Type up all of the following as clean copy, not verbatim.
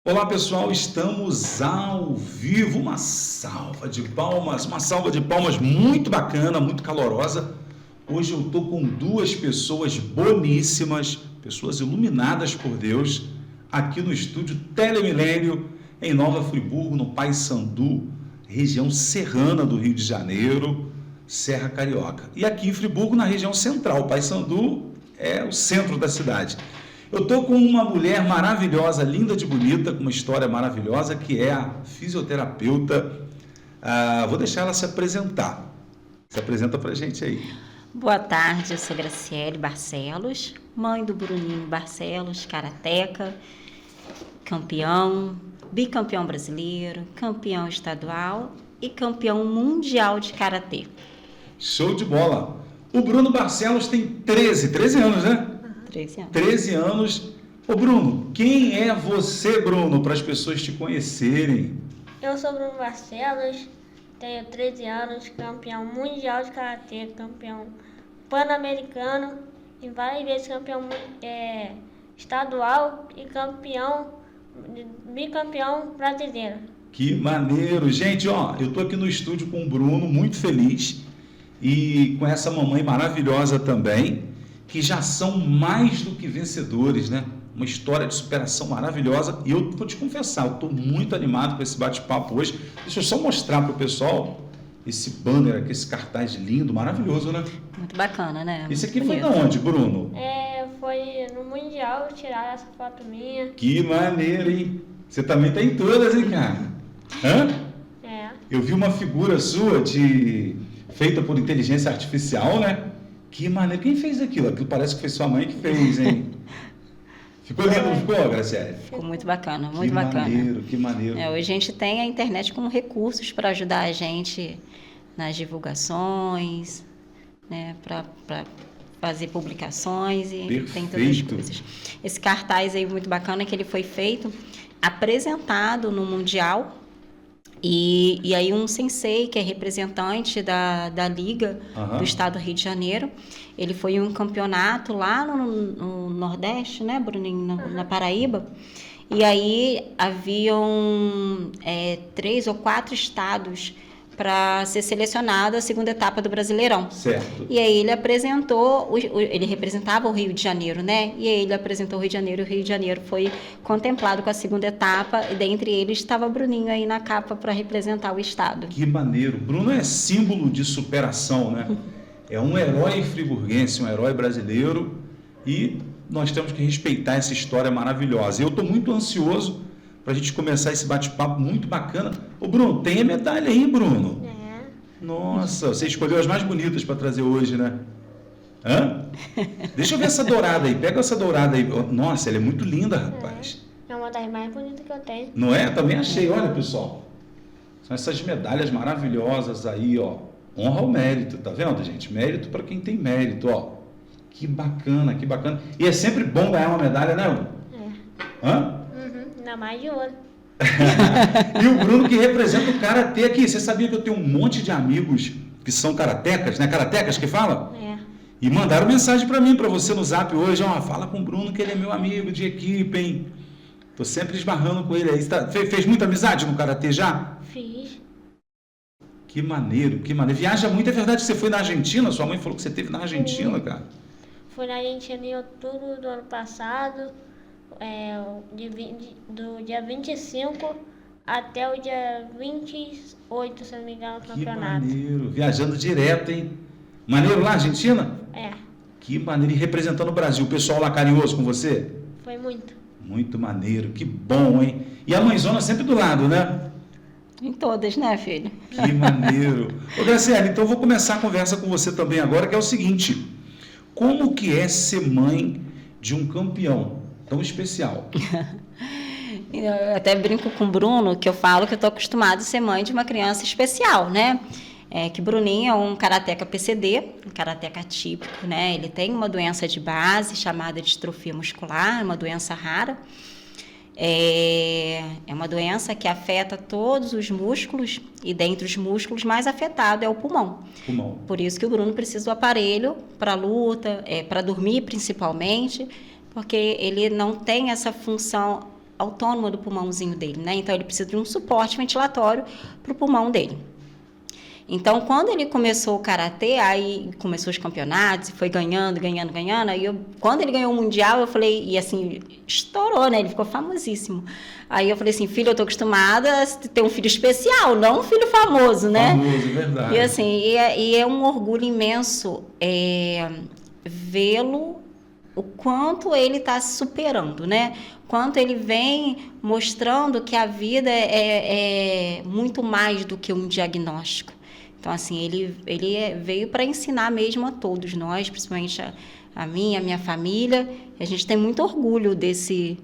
Olá pessoal, estamos ao vivo, uma salva de palmas muito bacana, muito calorosa. Hoje eu estou com duas pessoas boníssimas, pessoas iluminadas por Deus, aqui no estúdio Telemilênio, em Nova Friburgo, no Paissandu, região serrana do Rio de Janeiro, Serra Carioca. E aqui em Friburgo, na região central, Paissandu é o centro da cidade. Eu estou com uma mulher maravilhosa, linda de bonita, com uma história maravilhosa, que é a fisioterapeuta. Vou deixar ela se apresentar. Se apresenta para a gente aí. Boa tarde, eu sou Graciele Barcelos, mãe do Bruninho Barcelos, karateca, campeão, bicampeão brasileiro, campeão estadual e campeão mundial de karatê. Show de bola! O Bruno Barcelos tem 13 anos, né? 13 anos. 13 anos. Ô Bruno, quem é você, Bruno, para as pessoas te conhecerem? Eu sou Bruno Barcelos, tenho 13 anos, campeão mundial de karatê, campeão pan-americano e várias vezes campeão estadual e bicampeão brasileiro. Que maneiro! Gente, ó, eu tô aqui no estúdio com o Bruno, muito feliz, e com essa mamãe maravilhosa também, que já são mais do que vencedores, né? Uma história de superação maravilhosa. E eu vou te confessar, eu estou muito animado com esse bate-papo hoje. Deixa eu só mostrar para o pessoal esse banner aqui, esse cartaz lindo, maravilhoso, né? Muito bacana, né? Esse aqui Muito foi de onde, Bruno? Foi no Mundial tirar essa foto minha. Que maneiro, hein? Você também tá em todas, hein, cara? Hã? É. Eu vi uma figura sua feita por inteligência artificial, né? Que maneiro. Quem fez aquilo? Aquilo parece que foi sua mãe que fez, hein? Ficou lindo, não ficou, Graciele? Ficou muito bacana, muito bacana. Que maneiro. Hoje a gente tem a internet como recursos para ajudar a gente nas divulgações, né? Para fazer publicações e tem todas as coisas. Esse cartaz aí muito bacana que ele foi feito, apresentado no Mundial. E aí um sensei, que é representante da Liga do Estado do Rio de Janeiro, ele foi em um campeonato lá no Nordeste, né, Bruninho, na Paraíba, e aí haviam 3 ou 4 estados para ser selecionado a segunda etapa do Brasileirão. Certo. E aí ele apresentou, ele representava o Rio de Janeiro, né? E aí ele apresentou o Rio de Janeiro, e o Rio de Janeiro foi contemplado com a segunda etapa, e dentre eles estava o Bruninho aí na capa para representar o estado. Que maneiro. Bruno é símbolo de superação, né? É um herói friburguense, um herói brasileiro, e nós temos que respeitar essa história maravilhosa. Eu estou muito ansioso para a gente começar esse bate-papo muito bacana. Ô Bruno, tem a medalha aí, Bruno? Nossa, você escolheu as mais bonitas para trazer hoje, né? Hã? Deixa eu ver essa dourada aí, pega essa dourada aí. Nossa, ela é muito linda, rapaz. É uma das mais bonitas que eu tenho. Não é? Também achei, olha pessoal. São essas medalhas maravilhosas aí, ó. Honra ao mérito, tá vendo, gente? Mérito para quem tem mérito, ó. Que bacana, que bacana. E é sempre bom ganhar uma medalha, né, Bruno? Hã? Ainda mais de ouro. E o Bruno que representa o karatê aqui. Você sabia que eu tenho um monte de amigos que são karatecas, né? Karatecas que fala? E mandaram mensagem para mim, para você no zap hoje. Ó, fala com o Bruno que ele é meu amigo de equipe, hein? Tô sempre esbarrando com ele aí. Fez muita amizade no karatê já? Fiz. Que maneiro, que maneiro. Viaja muito, é verdade que você foi na Argentina? Sua mãe falou que você esteve na Argentina, cara. Fui na Argentina em outubro do ano passado. Do dia 25 até o dia 28, se não me engano, no campeonato. Que maneiro, viajando direto, hein? Maneiro lá, Argentina? Que maneiro, e representando o Brasil, o pessoal lá carinhoso com você? Foi muito. Muito maneiro, que bom, hein? E a mãezona sempre do lado, né? Em todas, né, filho? Que maneiro. Ô, Graciele, então eu vou começar a conversa com você também agora, que é o seguinte: como que é ser mãe de um campeão tão especial? Eu até brinco com o Bruno, que eu falo que eu estou acostumada a ser mãe de uma criança especial, né? Que Bruninho é um karateca PCD, um karateca típico, né? Ele tem uma doença de base chamada distrofia muscular, uma doença rara. É uma doença que afeta todos os músculos, e dentre os músculos mais afetado é o pulmão. Por isso que o Bruno precisa do aparelho para luta, para dormir principalmente, porque ele não tem essa função autônoma do pulmãozinho dele, né? Então, ele precisa de um suporte ventilatório para o pulmão dele. Então, quando ele começou o karatê, aí começou os campeonatos, e foi ganhando, aí quando ele ganhou o mundial, eu falei, e assim, estourou, né? Ele ficou famosíssimo. Aí eu falei assim, filho, eu tô acostumada a ter um filho especial, não um filho famoso, né? Famoso, verdade. E assim, e é um orgulho imenso vê-lo, o quanto ele está se superando, né? Quanto ele vem mostrando que a vida é muito mais do que um diagnóstico. Então, assim, ele veio para ensinar mesmo a todos nós, principalmente a mim, a minha família. A gente tem muito orgulho desse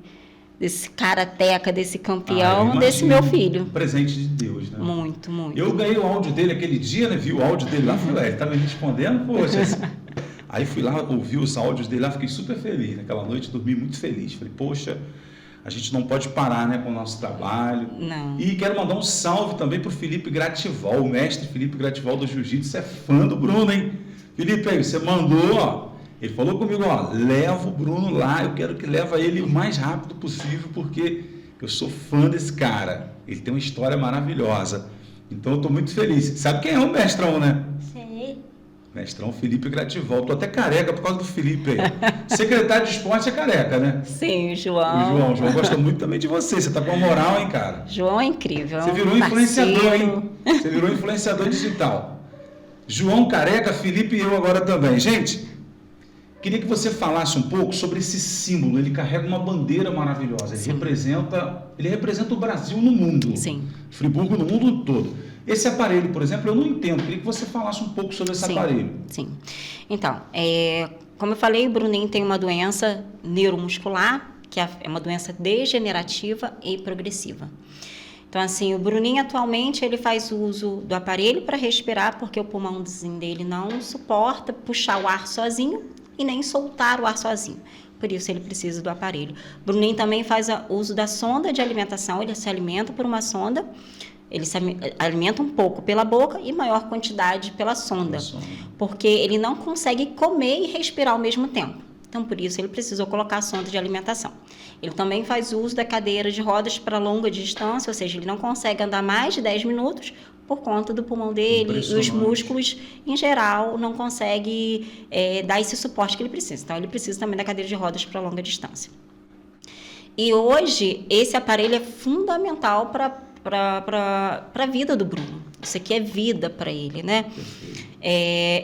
karateca, desse campeão, desse meu filho. Um presente de Deus, né? Muito, muito. Eu ganhei o áudio dele aquele dia, né? Vi o áudio dele lá, falei, ele tá me respondendo, poxa. Aí fui lá, ouvi os áudios dele lá, fiquei super feliz. Naquela noite dormi muito feliz. Falei, poxa, a gente não pode parar, né, com o nosso trabalho. Não. E quero mandar um salve também pro Felipe Gratival, o mestre Felipe Gratival do Jiu-Jitsu. Você é fã do Bruno, hein? Felipe, aí, você mandou, ó. Ele falou comigo, ó, leva o Bruno lá, eu quero que leva ele o mais rápido possível, porque eu sou fã desse cara. Ele tem uma história maravilhosa. Então eu estou muito feliz. Sabe quem é o mestrão, né? Sei. Mestrão Felipe Gratival. Tô até careca por causa do Felipe aí. Secretário de esporte é careca, né? Sim, o João. O João gosta muito também de você. Você tá com uma moral, hein, cara? João é incrível. Você virou influenciador, hein? Você virou influenciador digital. João careca, Felipe e eu agora também. Gente, queria que você falasse um pouco sobre esse símbolo. Ele carrega uma bandeira maravilhosa. Ele representa o Brasil no mundo. Sim. Friburgo no mundo todo. Esse aparelho, por exemplo, eu não entendo. Queria que você falasse um pouco sobre esse aparelho. Sim. Então, como eu falei, o Bruninho tem uma doença neuromuscular, que é uma doença degenerativa e progressiva. Então, assim, o Bruninho atualmente ele faz uso do aparelho para respirar, porque o pulmãozinho dele não suporta puxar o ar sozinho e nem soltar o ar sozinho. Por isso ele precisa do aparelho. Bruninho também faz uso da sonda de alimentação, ele se alimenta por uma sonda, ele se alimenta um pouco pela boca e maior quantidade pela sonda, porque ele não consegue comer e respirar ao mesmo tempo. Então, por isso, ele precisou colocar a sonda de alimentação. Ele também faz uso da cadeira de rodas para longa distância, ou seja, ele não consegue andar mais de 10 minutos por conta do pulmão dele, e os músculos, em geral, não conseguem dar esse suporte que ele precisa. Então, ele precisa também da cadeira de rodas para longa distância. E hoje, esse aparelho é fundamental para a vida do Bruno. Isso aqui é vida para ele, né?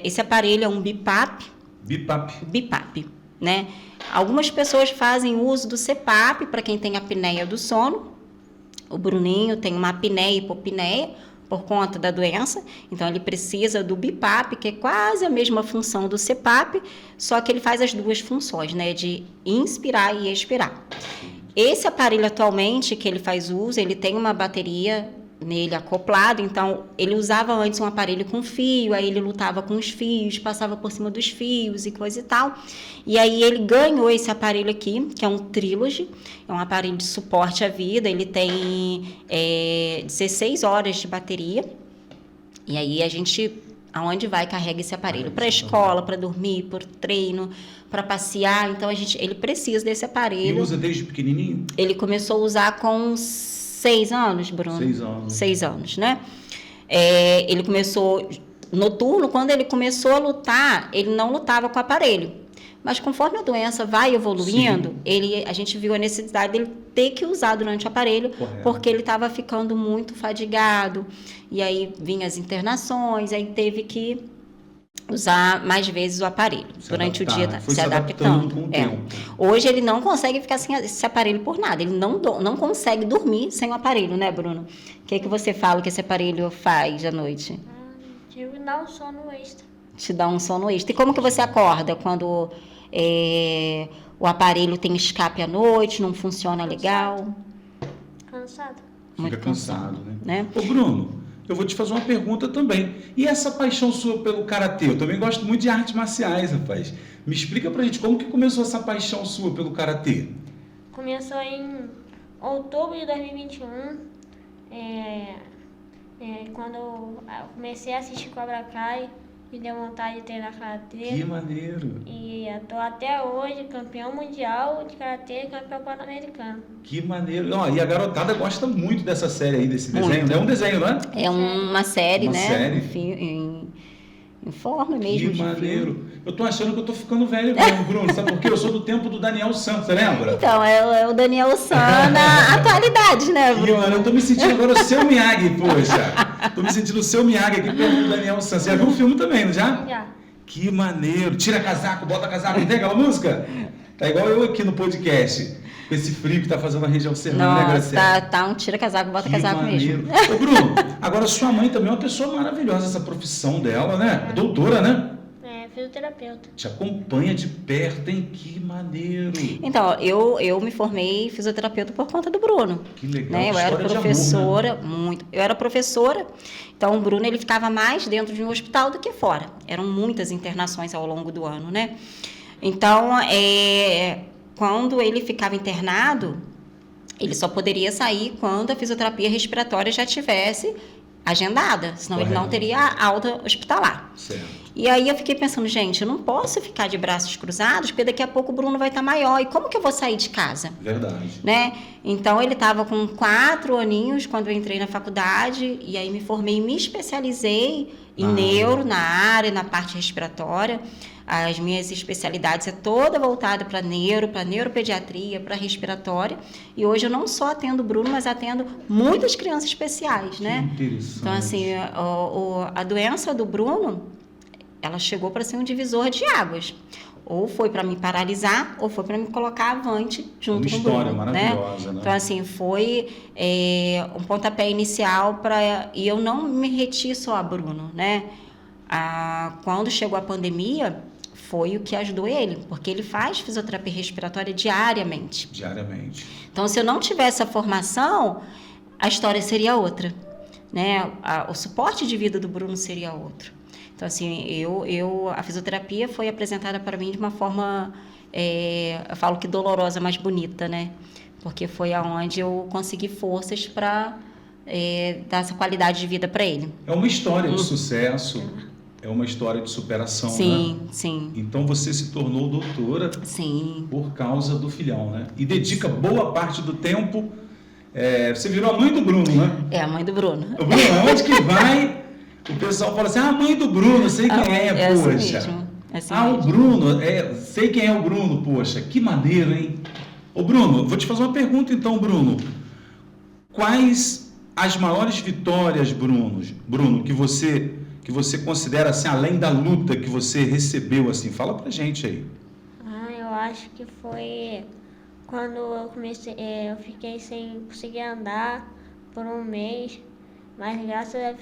Esse aparelho é um BiPAP. BiPAP, né? Algumas pessoas fazem uso do CPAP para quem tem apneia do sono. O Bruninho tem uma apneia e hipopneia por conta da doença, então ele precisa do BiPAP, que é quase a mesma função do CPAP, só que ele faz as duas funções, né, de inspirar e expirar. Esse aparelho atualmente que ele faz uso, ele tem uma bateria nele acoplado, então ele usava antes um aparelho com fio, aí ele lutava com os fios, passava por cima dos fios e coisa e tal, e aí ele ganhou esse aparelho aqui, que é um Trilogy, é um aparelho de suporte à vida, ele tem 16 horas de bateria, e aí a gente, aonde vai, carrega esse aparelho, para a escola, para dormir, para treino, para passear, então ele precisa desse aparelho. E usa desde pequenininho? Ele começou a usar com 6 anos, Bruno. 6 anos. 6 anos, né? Ele começou noturno, quando ele começou a lutar, ele não lutava com o aparelho. Mas conforme a doença vai evoluindo, a gente viu a necessidade dele ter que usar durante o aparelho, porque ele estava ficando muito fadigado. E aí vinham as internações, aí teve que usar mais vezes o aparelho durante o dia, se adaptando. Com o tempo. Hoje ele não consegue ficar sem esse aparelho por nada, ele não consegue dormir sem o aparelho, né, Bruno? O que você fala que esse aparelho faz à noite? Te dá um sono extra. Te dá um sono extra. E como que você acorda quando o aparelho tem escape à noite, não funciona legal? Cansado. Fica cansado, né? Ô, Bruno, eu vou te fazer uma pergunta também. E essa paixão sua pelo karatê? Eu também gosto muito de artes marciais, rapaz. Me explica pra gente como que começou essa paixão sua pelo karatê? Começou em outubro de 2021, quando eu comecei a assistir Cobra Kai, me deu vontade de treinar karatê. Que maneiro! E e estou até hoje campeão mundial de karatê e campeão pan-americano. Que maneiro. Ó, e a garotada gosta muito dessa série aí, desse Muito. desenho. É um desenho, não é? É uma série, Uma né? série. Em forma mesmo. Que de maneiro. filme. Eu tô achando que eu tô ficando velho mesmo, Bruno. Sabe por quê? Eu sou do tempo do Daniel Santos, você lembra? Então, é o Daniel San na atualidade, né, Ih, Bruno? mano, eu tô me sentindo agora o seu Miyagi, poxa. Tô me sentindo o seu Miyagi aqui perto do Daniel Santos. Você já viu o filme também, não já? Já. Que maneiro. Tira casaco, bota casaco. Não tem aquela música? Tá igual eu aqui no podcast. Com esse frio que tá fazendo a região serrana, né, Nossa, Graciela? tá um tira-casaco, bota Que casaco maneiro. mesmo. Ô, Bruno, agora sua mãe também é uma pessoa maravilhosa, essa profissão dela, né? É doutora, né? É fisioterapeuta. Te acompanha de perto, hein? Que maneiro. Então, eu me formei fisioterapeuta por conta do Bruno. Que legal. Né? Eu era História de professora, amor, né? muito. Eu era professora, então o Bruno ele ficava mais dentro de um hospital do que fora. Eram muitas internações ao longo do ano, né? Então, quando ele ficava internado, ele só poderia sair quando a fisioterapia respiratória já tivesse agendada, senão ele não Correto. teria alta hospitalar. Certo. E aí eu fiquei pensando, gente, eu não posso ficar de braços cruzados, porque daqui a pouco o Bruno vai estar maior. E como que eu vou sair de casa? Verdade. Né? Então ele estava com 4 aninhos quando eu entrei na faculdade, e aí me formei e me especializei em neuro, na área, na parte respiratória. As minhas especialidades é toda voltada para neuropediatria, para respiratória. E hoje eu não só atendo o Bruno, mas atendo muitas crianças especiais, né? Que interessante. Então, assim, a doença do Bruno, ela chegou para ser um divisor de águas. Ou foi para me paralisar, ou foi para me colocar avante junto com o Bruno. Uma história maravilhosa, né? Então, assim, foi um pontapé inicial para... E eu não me reti só a Bruno, né? Quando chegou a pandemia, foi o que ajudou ele, porque ele faz fisioterapia respiratória diariamente. Diariamente. Então, se eu não tivesse a formação, a história seria outra, né? O suporte de vida do Bruno seria outro. Então, assim, a fisioterapia foi apresentada para mim de uma forma, eu falo que dolorosa, mas bonita, né? Porque foi aonde eu consegui forças para dar essa qualidade de vida para ele. É uma história de sucesso, é uma história de superação, Sim, né? sim. Então você se tornou doutora Sim. por causa do filhão, né? E dedica boa parte do tempo. Você virou a mãe do Bruno, né? É a mãe do Bruno. O Bruno, aonde que vai? O pessoal fala assim, a mãe do Bruno, sei quem é, assim poxa. mesmo, assim o mesmo. Bruno, sei quem é o Bruno, poxa, que maneiro, hein? Ô Bruno, vou te fazer uma pergunta então, Bruno. Quais as maiores vitórias, Bruno, que você considera assim, além da luta que você recebeu, assim? Fala pra gente aí. Eu acho que foi quando eu fiquei sem conseguir andar por um mês, mas graças à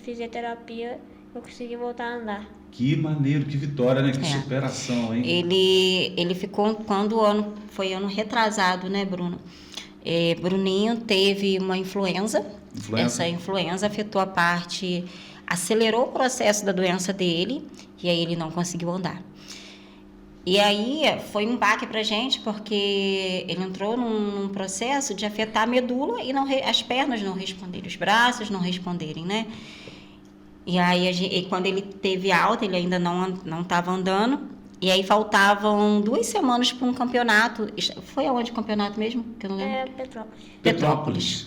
fisioterapia eu consegui voltar a andar. Que maneiro, que vitória, né? Que superação, hein? Ele ficou, foi ano retrasado, né, Bruno? Bruninho teve uma influenza. Essa influenza afetou acelerou o processo da doença dele, e aí ele não conseguiu andar. E aí foi um baque pra gente, porque ele entrou num processo de afetar a medula e as pernas não responderem, os braços não responderem, né? E aí, quando ele teve alta, ele ainda não estava andando, e aí faltavam 2 semanas para um campeonato. Foi aonde o campeonato mesmo? Que eu não lembro. Petrópolis.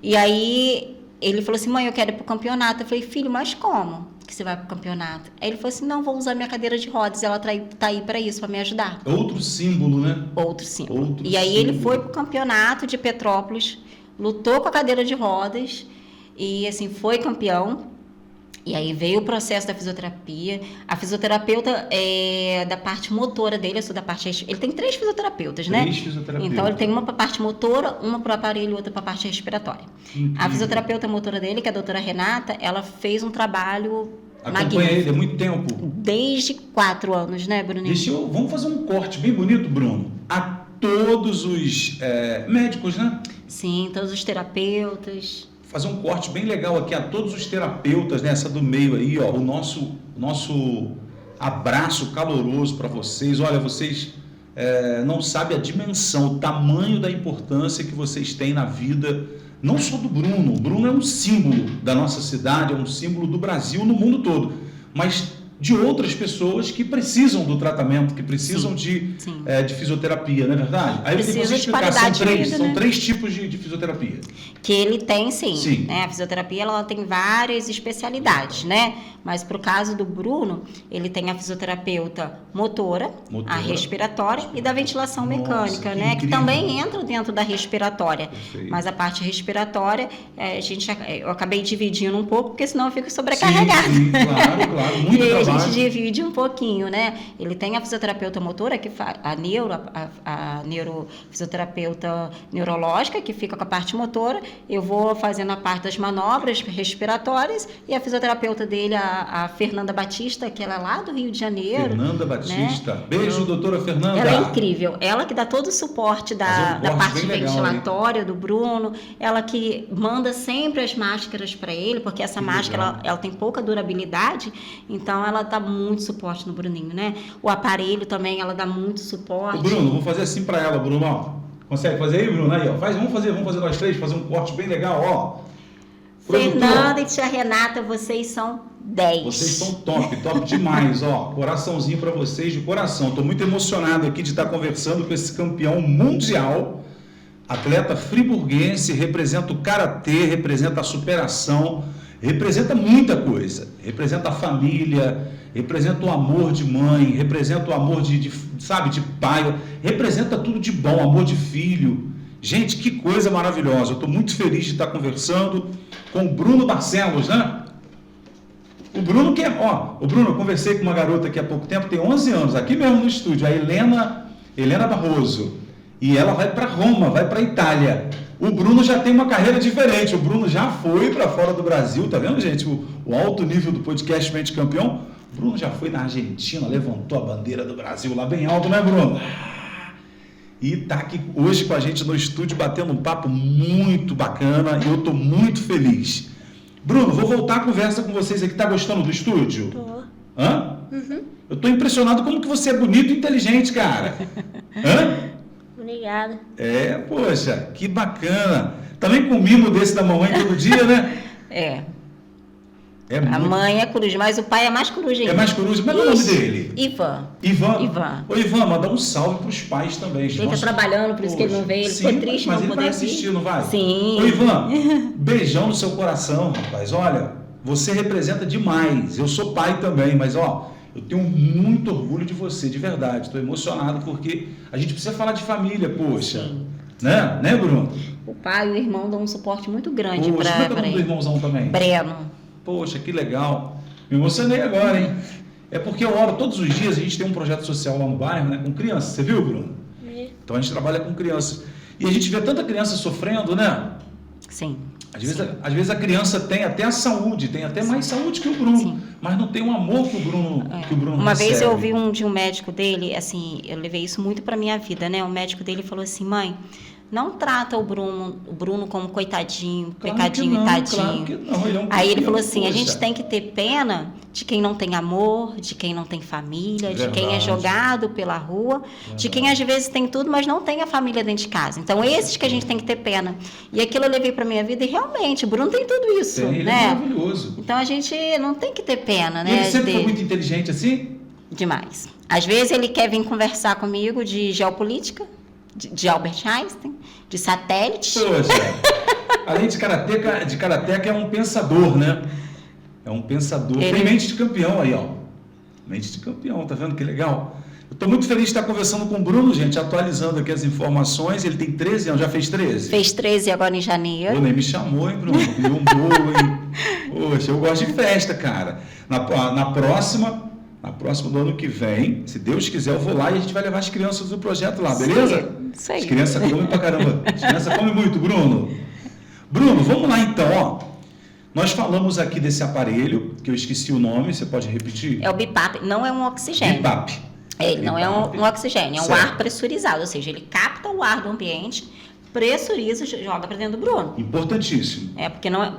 E aí ele falou assim, mãe, eu quero ir pro campeonato. Eu falei, filho, mas como que você vai pro campeonato? Aí ele falou assim, não, vou usar minha cadeira de rodas, ela tá aí para isso, para me ajudar. Outro símbolo, né? Outro símbolo. E aí ele foi pro campeonato de Petrópolis, lutou com a cadeira de rodas e assim foi campeão. E aí veio o processo da fisioterapia. A fisioterapeuta da parte motora dele, eu sou da parte... Ele tem 3 fisioterapeutas, né? 3 fisioterapeutas. Então, ele tem uma para a parte motora, uma para o aparelho e outra para a parte respiratória. Incrível. A fisioterapeuta motora dele, que é a doutora Renata, ela fez um trabalho magnífico. Acompanha ele há muito tempo? Desde 4 anos, né, Bruninho? Vamos fazer um corte bem bonito, Bruno. A todos os médicos, né? Sim, todos os terapeutas... Fazer um corte bem legal aqui a todos os terapeutas, né? Essa do meio aí, ó, o nosso abraço caloroso para vocês. Olha, vocês não sabem a dimensão, o tamanho da importância que vocês têm na vida, não só do Bruno. O Bruno é um símbolo da nossa cidade, é um símbolo do Brasil no mundo todo. Mas de outras pessoas que precisam do tratamento, que precisam de fisioterapia, não é verdade? Aí eu precisa explicar, de qualidade são três, de vida, são né? 3 tipos de fisioterapia. Que ele tem, sim. Sim. Né? A fisioterapia ela tem várias especialidades, né? Mas para o caso do Bruno, ele tem a fisioterapeuta motora, a respiratória e da ventilação mecânica, que né? incrível. Que também entra dentro da respiratória. Perfeito. Mas a parte respiratória, eu acabei dividindo um pouco, porque senão eu fico sobrecarregada. Sim, claro, muito E aí a trabalho. gente divide um pouquinho, né? Ele tem a fisioterapeuta motora, que faz a neurofisioterapeuta neurológica, que fica com a parte motora. Eu vou fazendo a parte das manobras respiratórias e a fisioterapeuta dele, a Fernanda Batista, que ela é lá do Rio de Janeiro. Fernanda Batista. Né? Beijo, doutora Fernanda. Ela é incrível. Ela que dá todo o suporte da parte ventilatória do Bruno. Ela que manda sempre as máscaras para ele, porque essa máscara ela tem pouca durabilidade, então ela dá muito suporte no Bruninho, né? O aparelho também, ela dá muito suporte. Ô, Bruno, vamos fazer assim para ela, Bruno, ó. Consegue fazer aí, Bruno? Aí, ó. Vamos fazer nós 3, fazer um corte bem legal, ó. Fernanda e tia Renata, vocês são 10. Vocês são top demais, ó. Coraçãozinho para vocês de coração. Estou muito emocionado aqui de estar conversando com esse campeão mundial, atleta friburguense, representa o karatê, representa a superação, representa muita coisa. Representa a família, representa o amor de mãe, representa o amor de pai, representa tudo de bom, amor de filho. Gente, que coisa maravilhosa. Eu estou muito feliz de estar conversando com o Bruno Barcelos, né? O Bruno eu conversei com uma garota aqui há pouco tempo, tem 11 anos, aqui mesmo no estúdio, a Helena Barroso. E ela vai para Roma, vai para Itália. O Bruno já tem uma carreira diferente. O Bruno já foi para fora do Brasil, tá vendo, gente? O alto nível do podcast Mente Campeão. O Bruno já foi na Argentina, levantou a bandeira do Brasil lá bem alto, né, Bruno? E está aqui hoje com a gente no estúdio, batendo um papo muito bacana e eu estou muito feliz. Bruno, vou voltar a conversa com vocês aqui. Tá gostando do estúdio? Tô. Hã? Uhum. Eu estou impressionado como que você é bonito e inteligente, cara. Hã? Obrigada. Poxa, que bacana. Também com um mimo desse da mamãe todo dia, né? A mãe é coruja, mas o pai é mais coruja ainda. É mais coruja? Como é o nome dele? Ivan. Ô, Ivan, manda um salve para os pais também. Ele está trabalhando, por isso que ele não veio. Ele ficou triste, mas não ele poder vai assistir, não vai? Sim. Ô, Ivan, beijão no seu coração, rapaz. Olha, você representa demais. Eu sou pai também, mas ó, eu tenho muito orgulho de você, de verdade. Estou emocionado porque a gente precisa falar de família, poxa. Sim. Né, Bruno? O pai e o irmão dão um suporte muito grande para ele. Como é o nome do irmãozão também? Breno. Poxa, que legal. Me emocionei agora, hein? É porque eu oro todos os dias, a gente tem um projeto social lá no bairro, né? Com crianças. Você viu, Bruno? Então a gente trabalha com crianças. E a gente vê tanta criança sofrendo, né? Sim. Às vezes a criança tem até a saúde, tem até mais saúde que o Bruno, sim, mas não tem o amor que o Bruno Uma recebe. vez eu ouvi de um médico dele, assim, eu levei isso muito para minha vida, né? O médico dele falou assim: mãe, não trata o Bruno como coitadinho, pecadinho e tadinho. Claro que não, ele é um Aí ele falou assim: poxa, a gente tem que ter pena de quem não tem amor, de quem não tem família, de quem é jogado pela rua, de quem às vezes tem tudo, mas não tem a família dentro de casa. Então, esses que a gente tem que ter pena. E aquilo eu levei para minha vida e realmente, o Bruno tem tudo isso, ele né? é maravilhoso. Então, a gente não tem que ter pena, né? E ele sempre foi muito inteligente assim? Demais. Às vezes ele quer vir conversar comigo de geopolítica, de Albert Einstein, de satélite. Poxa, além de karateca é um pensador, né? É um pensador. Tem mente de campeão aí, ó. Mente de campeão, tá vendo que legal? Eu tô muito feliz de estar conversando com o Bruno, gente, atualizando aqui as informações. Ele tem 13 anos, já fez 13? Fez 13 agora em janeiro. Pô, nem me chamou, hein, Bruno? Pediu um bolo, hein? Poxa, eu gosto de festa, cara. Na próxima do ano que vem, se Deus quiser, eu vou lá e a gente vai levar as crianças do projeto lá, beleza? Isso aí. As crianças comem pra caramba. As crianças comem muito, Bruno. Bruno, vamos lá então, ó. Nós falamos aqui desse aparelho, que eu esqueci o nome, você pode repetir? É o BiPAP, não é um oxigênio. BiPAP. Ele não é um oxigênio, é um ar pressurizado, ou seja, ele capta o ar do ambiente, pressuriza e joga para dentro do Bruno. Importantíssimo.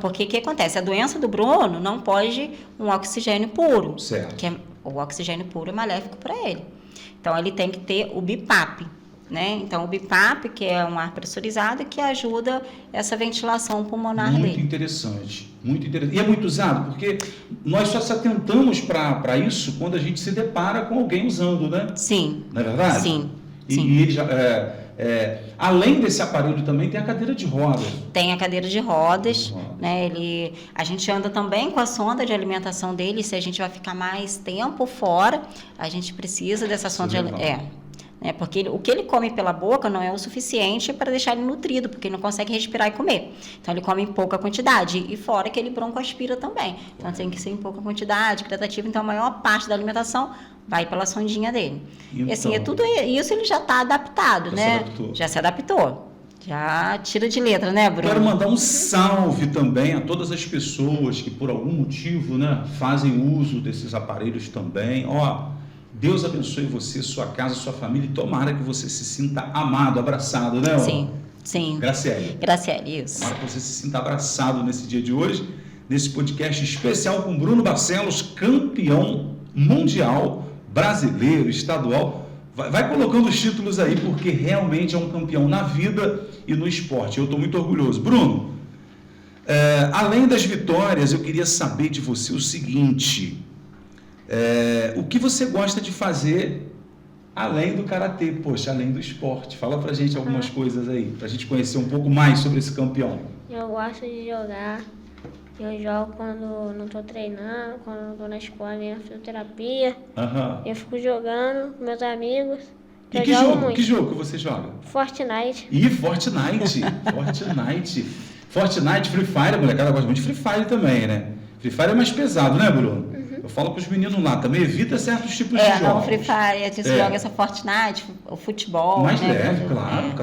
Porque o que acontece? A doença do Bruno não pode um oxigênio puro. Certo. O oxigênio puro é maléfico para ele. Então, ele tem que ter o BiPAP, né? Então, o BIPAP, que é um ar pressurizado, que ajuda essa ventilação pulmonar muito dele. Interessante, muito interessante. E é muito usado, porque nós só se atentamos para isso quando a gente se depara com alguém usando, né? Sim. Não é verdade? Sim. E ele já, além desse aparelho também tem a cadeira de rodas. Tem a cadeira de rodas, né? A gente anda também com a sonda de alimentação dele. Se a gente vai ficar mais tempo fora, a gente precisa dessa sonda de alimentação. Porque o que ele come pela boca não é o suficiente para deixar ele nutrido, porque ele não consegue respirar e comer. Então, ele come em pouca quantidade. E fora que ele broncoaspira também. Então, tem que ser em pouca quantidade, gradativo. Então, a maior parte da alimentação vai pela sondinha dele. Então, e assim, tudo isso ele já está adaptado, né? Já se adaptou. Já tira de letra, né, Bruno? Quero mandar um salve também a todas as pessoas que, por algum motivo, né, fazem uso desses aparelhos também. Deus abençoe você, sua casa, sua família, e tomara que você se sinta amado, abraçado, né? Sim. Graciele, isso. Tomara que você se sinta abraçado nesse dia de hoje, nesse podcast especial com Bruno Barcelos, campeão mundial, brasileiro, estadual. Vai colocando os títulos aí, porque realmente é um campeão na vida e no esporte. Eu estou muito orgulhoso. Bruno, além das vitórias, eu queria saber de você o seguinte... o que você gosta de fazer além do karatê, além do esporte? Fala pra gente algumas coisas aí, pra gente conhecer um pouco mais sobre esse campeão. Eu gosto de jogar, eu jogo quando não tô treinando, quando não tô na escola, nem na fisioterapia. Eu fico jogando com meus amigos. E que jogo que você joga? Fortnite. Fortnite, Free Fire, a molecada gosta muito de Free Fire também, né? Free Fire é mais pesado, né, Bruno? Eu falo com os meninos lá, também evita certos tipos de jogos. Não, Free Fire, você joga essa Fortnite, o futebol. Mais leve, claro,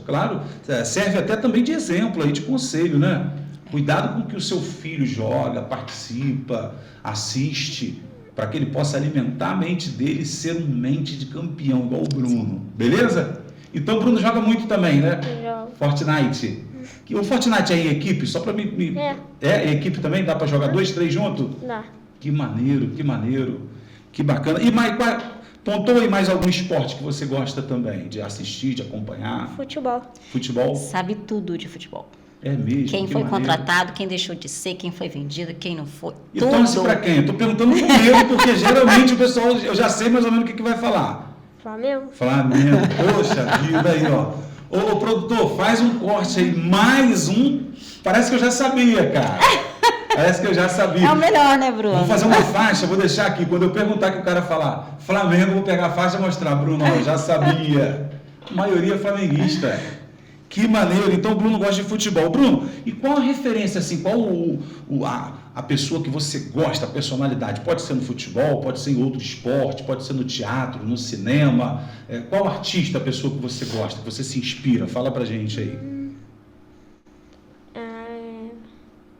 claro. Serve até também de exemplo aí, de conselho, né? Cuidado com o que o seu filho joga, participa, assiste, para que ele possa alimentar a mente dele e ser um mente de campeão, igual o Bruno. Beleza? Então o Bruno joga muito também, né? Fortnite. O Fortnite é em equipe? Só para me... É em equipe também? Dá para jogar 2, 3 juntos? Dá. Que maneiro. Que bacana. E pontou aí mais algum esporte que você gosta também? De assistir, de acompanhar? Futebol. Sabe tudo de futebol. É mesmo? Quem foi contratado, quem deixou de ser, quem foi vendido, quem não foi. E torce para quem? Eu tô perguntando com medo, porque geralmente o pessoal, eu já sei mais ou menos o que vai falar. Flamengo. Poxa vida aí, ó. Ô, produtor, faz um corte aí, mais um. Parece que eu já sabia, cara. É o melhor, né, Bruno? Vou fazer uma faixa, vou deixar aqui. Quando eu perguntar que o cara falar Flamengo, vou pegar a faixa e mostrar. Bruno, eu já sabia. A maioria flamenguista. Que maneiro. Então o Bruno gosta de futebol. Bruno, e qual a referência, assim, qual a pessoa que você gosta, a personalidade? Pode ser no futebol, pode ser em outro esporte, pode ser no teatro, no cinema. Qual artista, a pessoa que você gosta, que você se inspira? Fala pra gente aí.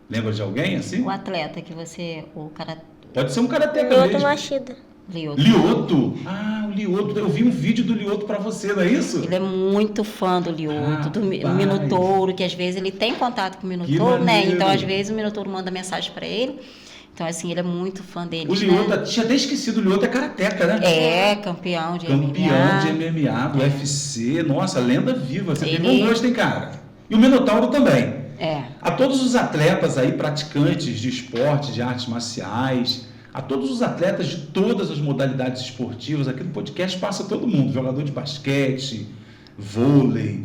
Lembra de alguém, assim? O atleta que você... Pode ser um karateca mesmo. Lyoto Machida. Lyoto? O Lyoto. Eu vi um vídeo do Lyoto pra você, não é isso? Ele é muito fã do Lyoto, do Minotouro, que às vezes ele tem contato com o Minotouro, né? Então, às vezes, o Minotouro manda mensagem pra ele. Então, assim, ele é muito fã dele. O Lyoto, tinha até esquecido, o Lyoto é karateca, né? Campeão de MMA. Campeão de MMA, do UFC. Nossa, lenda viva. Você tem bom gosto, hein, cara? E o Minotauro também. A todos os atletas aí, praticantes de esporte, de artes marciais, a todos os atletas de todas as modalidades esportivas, aqui no podcast passa todo mundo, jogador de basquete, vôlei,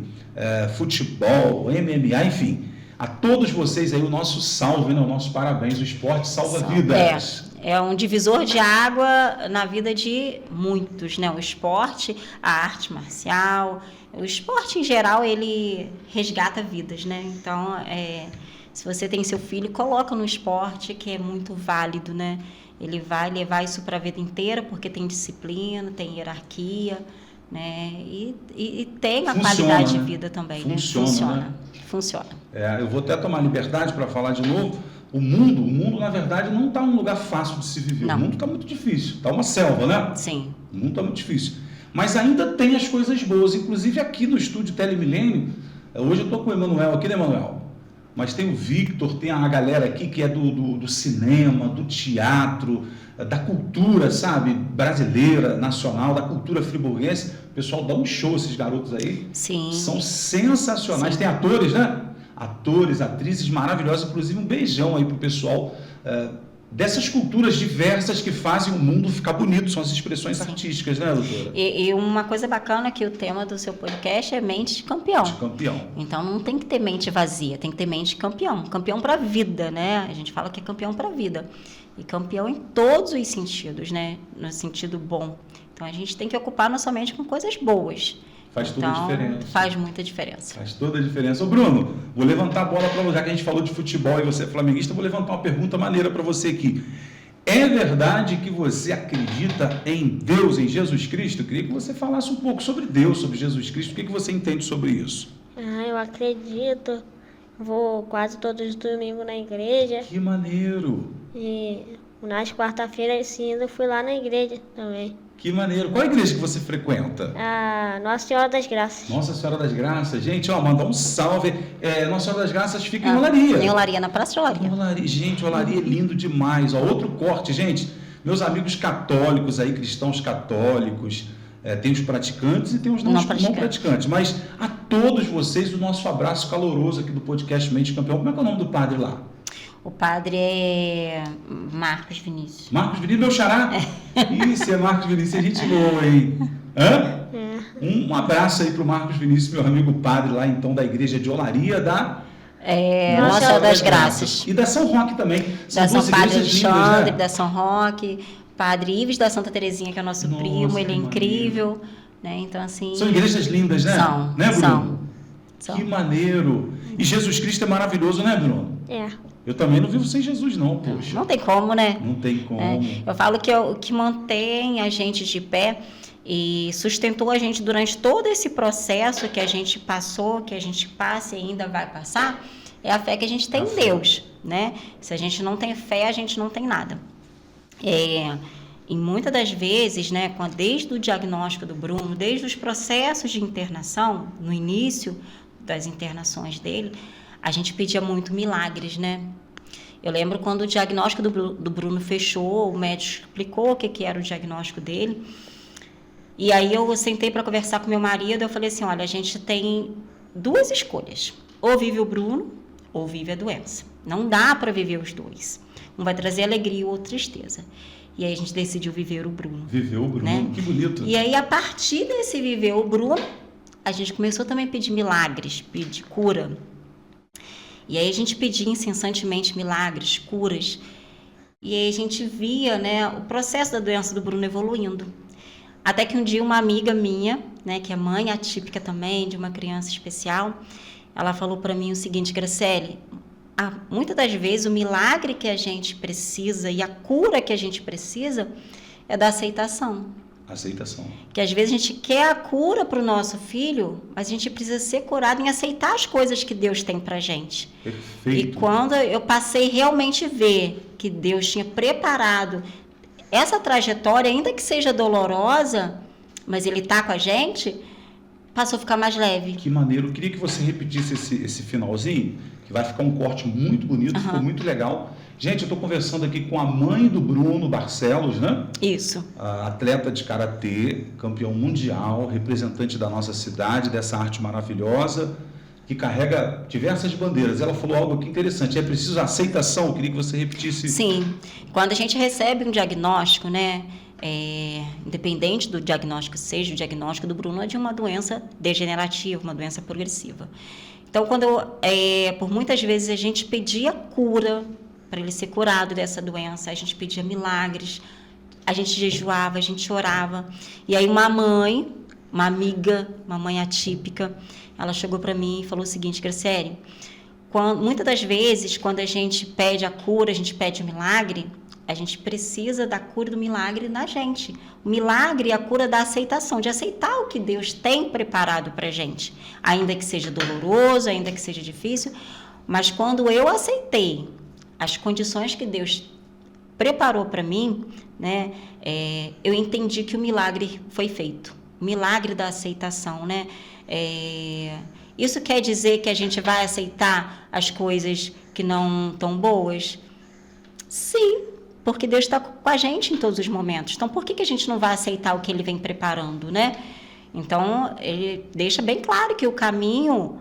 futebol, MMA, enfim. A todos vocês aí o nosso salve, né? O nosso parabéns, o esporte salva vidas. É um divisor de água na vida de muitos, né? O esporte, a arte marcial, o esporte em geral, ele resgata vidas, né? Então, se você tem seu filho, coloca no esporte, que é muito válido, né? Ele vai levar isso para a vida inteira, porque tem disciplina, tem hierarquia, né? E tem a qualidade de vida também, Funciona. Eu vou até tomar liberdade para falar de novo. O mundo, na verdade, não está um lugar fácil de se viver. Não. O mundo está muito difícil. Está uma selva, né? Sim. O mundo está muito difícil. Mas ainda tem as coisas boas. Inclusive aqui no estúdio Telemilênio, hoje eu estou com o Emanuel aqui, né, Emanuel? Mas tem o Victor, tem a galera aqui que é do cinema, do teatro, da cultura, sabe? Brasileira, nacional, da cultura friburguense. O pessoal dá um show, esses garotos aí. Sim. São sensacionais. Sim. Tem atores, né? Atores, atrizes maravilhosas. Inclusive, um beijão aí pro pessoal dessas culturas diversas que fazem o mundo ficar bonito. São as expressões Sim. artísticas, né, doutora? E uma coisa bacana é que o tema do seu podcast é mente de campeão. De campeão. Então, não tem que ter mente vazia, tem que ter mente de campeão. Campeão para a vida, né? A gente fala que é campeão para a vida. E campeão em todos os sentidos, né? No sentido bom. Então, a gente tem que ocupar nossa mente com coisas boas. Faz toda a diferença. Faz muita diferença. Faz toda a diferença. Ô Bruno, vou levantar a bola para você, já que a gente falou de futebol e você é flamenguista, vou levantar uma pergunta maneira para você aqui. É verdade que você acredita em Deus, em Jesus Cristo? Eu queria que você falasse um pouco sobre Deus, sobre Jesus Cristo. O que você entende sobre isso? Eu acredito. Vou quase todos os domingos na igreja. Que maneiro! E nas quarta-feiras sim, eu fui lá na igreja também. Que maneiro. Qual a igreja que você frequenta? A Nossa Senhora das Graças. Nossa Senhora das Graças. Gente, mandar um salve. Nossa Senhora das Graças fica em Olaria. Em Olaria, na Praça de Olaria. Gente, Olaria é lindo demais. Outro corte, gente. Meus amigos católicos aí, cristãos católicos, tem os praticantes e tem os não praticantes. Mas a todos vocês, o nosso abraço caloroso aqui do podcast Mente Campeão. Como é que é o nome do padre lá? O padre é Marcos Vinícius. Marcos Vinícius, meu xará? Isso, é Marcos Vinícius, é gente boa, hein? Hã? Um abraço aí pro Marcos Vinícius, meu amigo padre lá, então, da igreja de Olaria, da... Nossa Senhora das Graças. E da São Roque também. Da São Padre Alexandre, né? Da São Roque, Padre Ives da Santa Terezinha, que é o nosso primo, ele é incrível, né? Então, assim... São igrejas lindas, né? São, né, Bruno? São. Que maneiro. E Jesus Cristo é maravilhoso, né, Bruno? Eu também não vivo sem Jesus, não, poxa. Não tem como, né? Não tem como. Eu falo que o que mantém a gente de pé e sustentou a gente durante todo esse processo que a gente passou, que a gente passa e ainda vai passar, é a fé que a gente tem em Deus, né? Se a gente não tem fé, a gente não tem nada. E muitas das vezes, né, desde o diagnóstico do Bruno, desde os processos de internação, no início das internações dele, a gente pedia muito milagres, né? Eu lembro quando o diagnóstico do Bruno fechou, o médico explicou o que era o diagnóstico dele. E aí eu sentei para conversar com meu marido, eu falei assim, olha, a gente tem duas escolhas. Ou vive o Bruno, ou vive a doença. Não dá para viver os dois. Um vai trazer alegria ou tristeza. E aí a gente decidiu viver o Bruno. Viveu o Bruno, né? Que bonito. E aí, a partir desse viver o Bruno, a gente começou também a pedir milagres, pedir cura. E aí a gente pedia incessantemente milagres, curas. E aí a gente via, né, o processo da doença do Bruno evoluindo. Até que um dia uma amiga minha, né, que é mãe atípica também de uma criança especial, ela falou para mim o seguinte, Graciele, muitas das vezes o milagre que a gente precisa e a cura que a gente precisa é da aceitação. Aceitação. Que às vezes a gente quer a cura para o nosso filho, mas a gente precisa ser curado em aceitar as coisas que Deus tem para a gente. Perfeito. E quando eu passei realmente a ver que Deus tinha preparado essa trajetória, ainda que seja dolorosa, mas Ele está com a gente, passou a ficar mais leve. Que maneiro. Eu queria que você repetisse esse finalzinho, que vai ficar um corte muito bonito, ficou muito legal. Gente, eu estou conversando aqui com a mãe do Bruno Barcelos, né? Isso. Atleta de karatê, campeão mundial, representante da nossa cidade, dessa arte maravilhosa, que carrega diversas bandeiras. Ela falou algo aqui interessante, é preciso aceitação. Eu queria que você repetisse. Sim. Quando a gente recebe um diagnóstico, né? Independente do diagnóstico, seja o diagnóstico do Bruno, é de uma doença degenerativa, uma doença progressiva. Então, por muitas vezes a gente pedia cura para ele ser curado dessa doença, a gente pedia milagres, a gente jejuava, a gente orava. E aí uma amiga, uma mãe atípica, ela chegou para mim e falou o seguinte, Graciele, muitas das vezes, quando a gente pede a cura, a gente pede o milagre, a gente precisa da cura do milagre na gente. O milagre é a cura da aceitação, de aceitar o que Deus tem preparado para a gente. Ainda que seja doloroso, ainda que seja difícil, mas quando eu aceitei as condições que Deus preparou para mim, né, eu entendi que o milagre foi feito. O milagre da aceitação, né? Isso quer dizer que a gente vai aceitar as coisas que não estão boas? Sim, porque Deus está com a gente em todos os momentos. Então, por que a gente não vai aceitar o que Ele vem preparando, né? Então, ele deixa bem claro que o caminho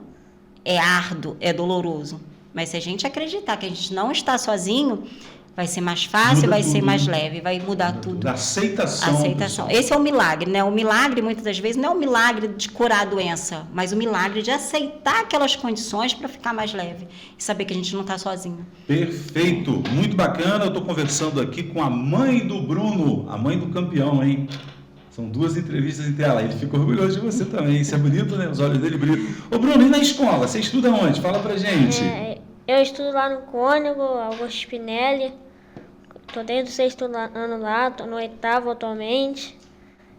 é árduo, é doloroso. Mas se a gente acreditar que a gente não está sozinho, vai ser mais fácil, vai ser mais leve, vai mudar tudo. Da aceitação. Aceitação. Esse é o milagre, né? O milagre, muitas das vezes, não é o milagre de curar a doença, mas o milagre de aceitar aquelas condições para ficar mais leve e saber que a gente não está sozinho. Perfeito, muito bacana. Eu estou conversando aqui com a mãe do Bruno, a mãe do campeão, hein? São 2 entrevistas em tela. Ele ficou orgulhoso de você também. Isso é bonito, né? Os olhos dele brilham. Ô, Bruno, e na escola? Você estuda onde? Fala pra gente. Eu estudo lá no Cônego, Augusto Spinelli. Tô desde o 6º ano lá, tô no 8º atualmente.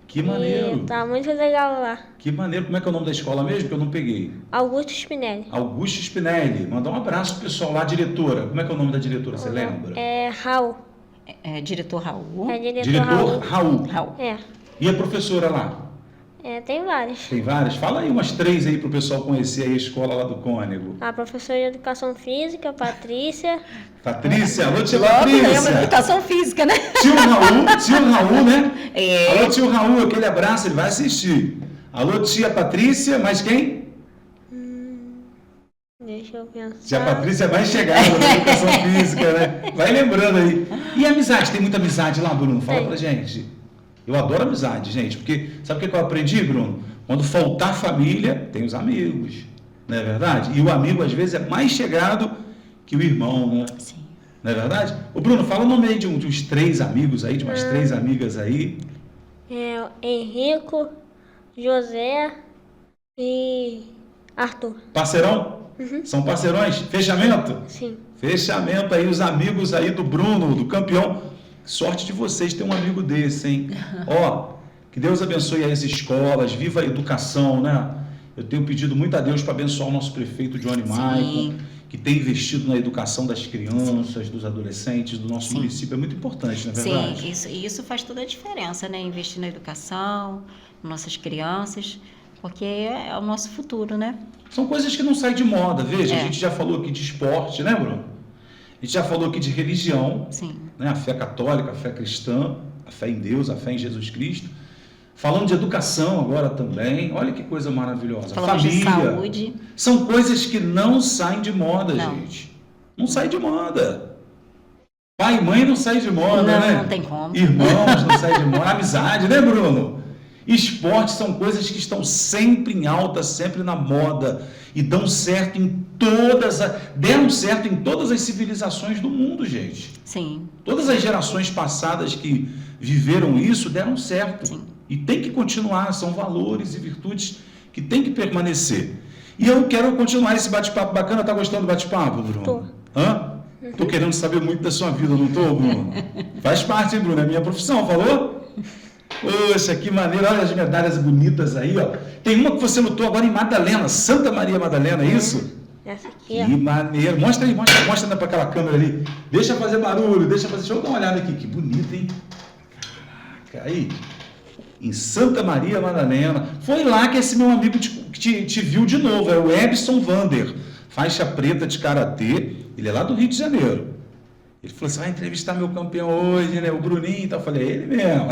Que maneiro. E tá muito legal lá. Que maneiro. Como é que é o nome da escola mesmo? Que eu não peguei. Augusto Spinelli. Augusto Spinelli. Mandar um abraço pro pessoal lá, diretora. Como é que é o nome da diretora? Você lembra? É Raul. Diretor Raul. É Diretor Raul. Raul. É. E a professora lá? Tem vários. Tem várias? Fala aí umas 3 aí pro pessoal conhecer aí a escola lá do Cônego. A professora de Educação Física, Patrícia. Patrícia, alô tia Logo lembra de Patrícia. educação física, né? Tio Raul, né? É. Alô tio Raul, aquele abraço, ele vai assistir. Alô tia Patrícia, mais quem? Deixa eu pensar. Tia Patrícia é mais chegada na educação física, né? Vai lembrando aí. E amizade, tem muita amizade lá, Bruno? Fala pra gente. Eu adoro amizade, gente, porque sabe o que eu aprendi, Bruno? Quando faltar família, tem os amigos, não é verdade? E o amigo, às vezes, é mais chegado que o irmão, né? Sim. Não é verdade? Ô, Bruno, fala o nome aí de uns 3 amigos aí, de umas 3 amigas aí. Henrico, José e Arthur. Parceirão? São parceirões? Fechamento? Sim. Fechamento aí, os amigos aí do Bruno, do campeão. Sorte de vocês ter um amigo desse, hein? Ó, que Deus abençoe as escolas, viva a educação, né? Eu tenho pedido muito a Deus para abençoar o nosso prefeito Johnny Maicon, que tem investido na educação das crianças, dos adolescentes, do nosso município. É muito importante, não é verdade? Sim, isso faz toda a diferença, né? Investir na educação, nas nossas crianças, porque é o nosso futuro, né? São coisas que não saem de moda, veja, a gente já falou aqui de esporte, né, Bruno? A gente já falou aqui de religião, Sim. Né? A fé católica, a fé cristã, a fé em Deus, a fé em Jesus Cristo. Falando de educação agora também, olha que coisa maravilhosa. Falamos família. de saúde. São coisas que não saem de moda, Não. gente. Não sai de moda. Pai e mãe não saem de moda, Não, né? não tem como. Irmãos não saem de moda. Amizade, né, Bruno? Esportes são coisas que estão sempre em alta, sempre na moda e dão certo em deram certo em todas as civilizações do mundo, gente. Sim. Todas as gerações passadas que viveram isso deram certo. Sim. E tem que continuar, são valores e virtudes que tem que permanecer. E eu quero continuar esse bate-papo bacana. Tá gostando do bate-papo, Bruno? Tô. Hã? Tô querendo saber muito da sua vida, não tô, Bruno? Faz parte, hein, Bruno? É minha profissão, falou? Poxa, que maneiro. Olha as medalhas bonitas aí, ó. Tem uma que você lutou agora em Madalena, Santa Maria Madalena, é isso? Essa aqui, Que maneiro. Mostra aí, mostra para aquela câmera ali. Deixa fazer barulho, deixa eu dar uma olhada aqui. Que bonito, hein? Caraca, aí. Em Santa Maria Madalena. Foi lá que esse meu amigo te viu de novo. É o Ebson Vander, faixa preta de karatê. Ele é lá do Rio de Janeiro. Ele falou: você vai entrevistar meu campeão hoje, né? O Bruninho. Então eu falei: ele mesmo.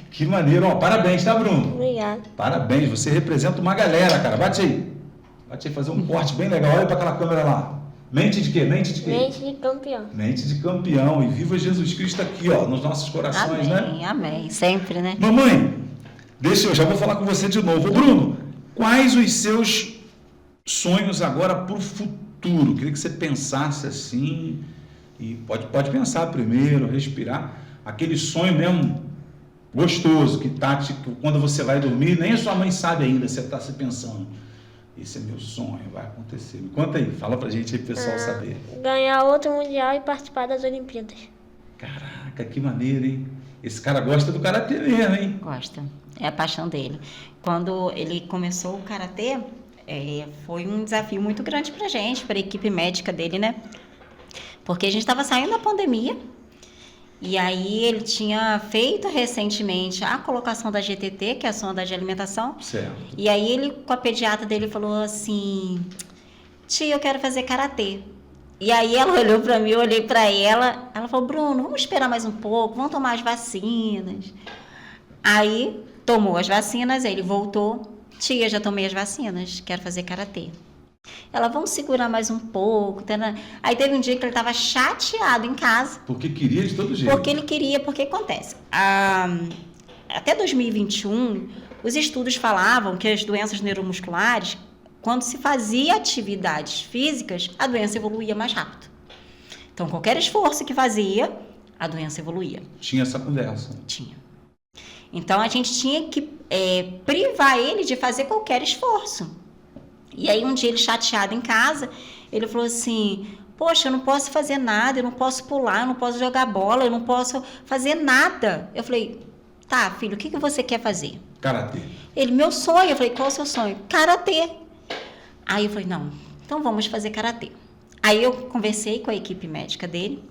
Que maneiro. Ó, parabéns, tá, Bruno? Obrigado. Parabéns. Você representa uma galera, cara. Bate aí. Bate aí, fazer um corte bem legal. Olha para aquela câmera lá. Mente de quê? Mente de quê? Mente de campeão. Mente de campeão. E viva Jesus Cristo aqui, ó, nos nossos corações, né? Amém, amém. Sempre, né? Mamãe, já vou falar com você de novo. Ô, Bruno, quais os seus sonhos agora para o futuro? Queria que você pensasse assim, e pode pensar primeiro, respirar, aquele sonho mesmo gostoso, que quando você vai dormir, nem a sua mãe sabe ainda, você está se pensando. Esse é meu sonho, vai acontecer. Me conta aí, fala pra gente aí, pro pessoal saber. Ganhar outro mundial e participar das Olimpíadas. Caraca, que maneiro, hein? Esse cara gosta do karatê mesmo, hein? Gosta. É a paixão dele. Quando ele começou o karatê, foi um desafio muito grande pra gente, pra equipe médica dele, né? Porque a gente estava saindo da pandemia. E aí ele tinha feito recentemente a colocação da GTT, que é a sonda de alimentação. Certo. E aí ele, com a pediatra dele, falou assim: tia, eu quero fazer karatê. E aí ela olhou para mim, eu olhei para ela falou: Bruno, vamos esperar mais um pouco, vamos tomar as vacinas. Aí tomou as vacinas, aí ele voltou. Tia, já tomei as vacinas, quero fazer karatê. Ela, vamos segurar mais um pouco. Aí teve um dia que ele estava chateado em casa. Porque queria de todo jeito. Porque ele queria, porque acontece. Até 2021, os estudos falavam que as doenças neuromusculares, quando se fazia atividades físicas, a doença evoluía mais rápido. Então, qualquer esforço que fazia, a doença evoluía. Tinha essa conversa. Tinha. Então, a gente tinha que privar ele de fazer qualquer esforço. E aí, um dia, ele chateado em casa, ele falou assim, poxa, eu não posso fazer nada, eu não posso pular, eu não posso jogar bola, eu não posso fazer nada. Eu falei, tá, filho, o que você quer fazer? Karatê. Ele, meu sonho. Eu falei, qual é o seu sonho? Karatê. Aí eu falei, não, então vamos fazer karatê. Aí eu conversei com a equipe médica dele,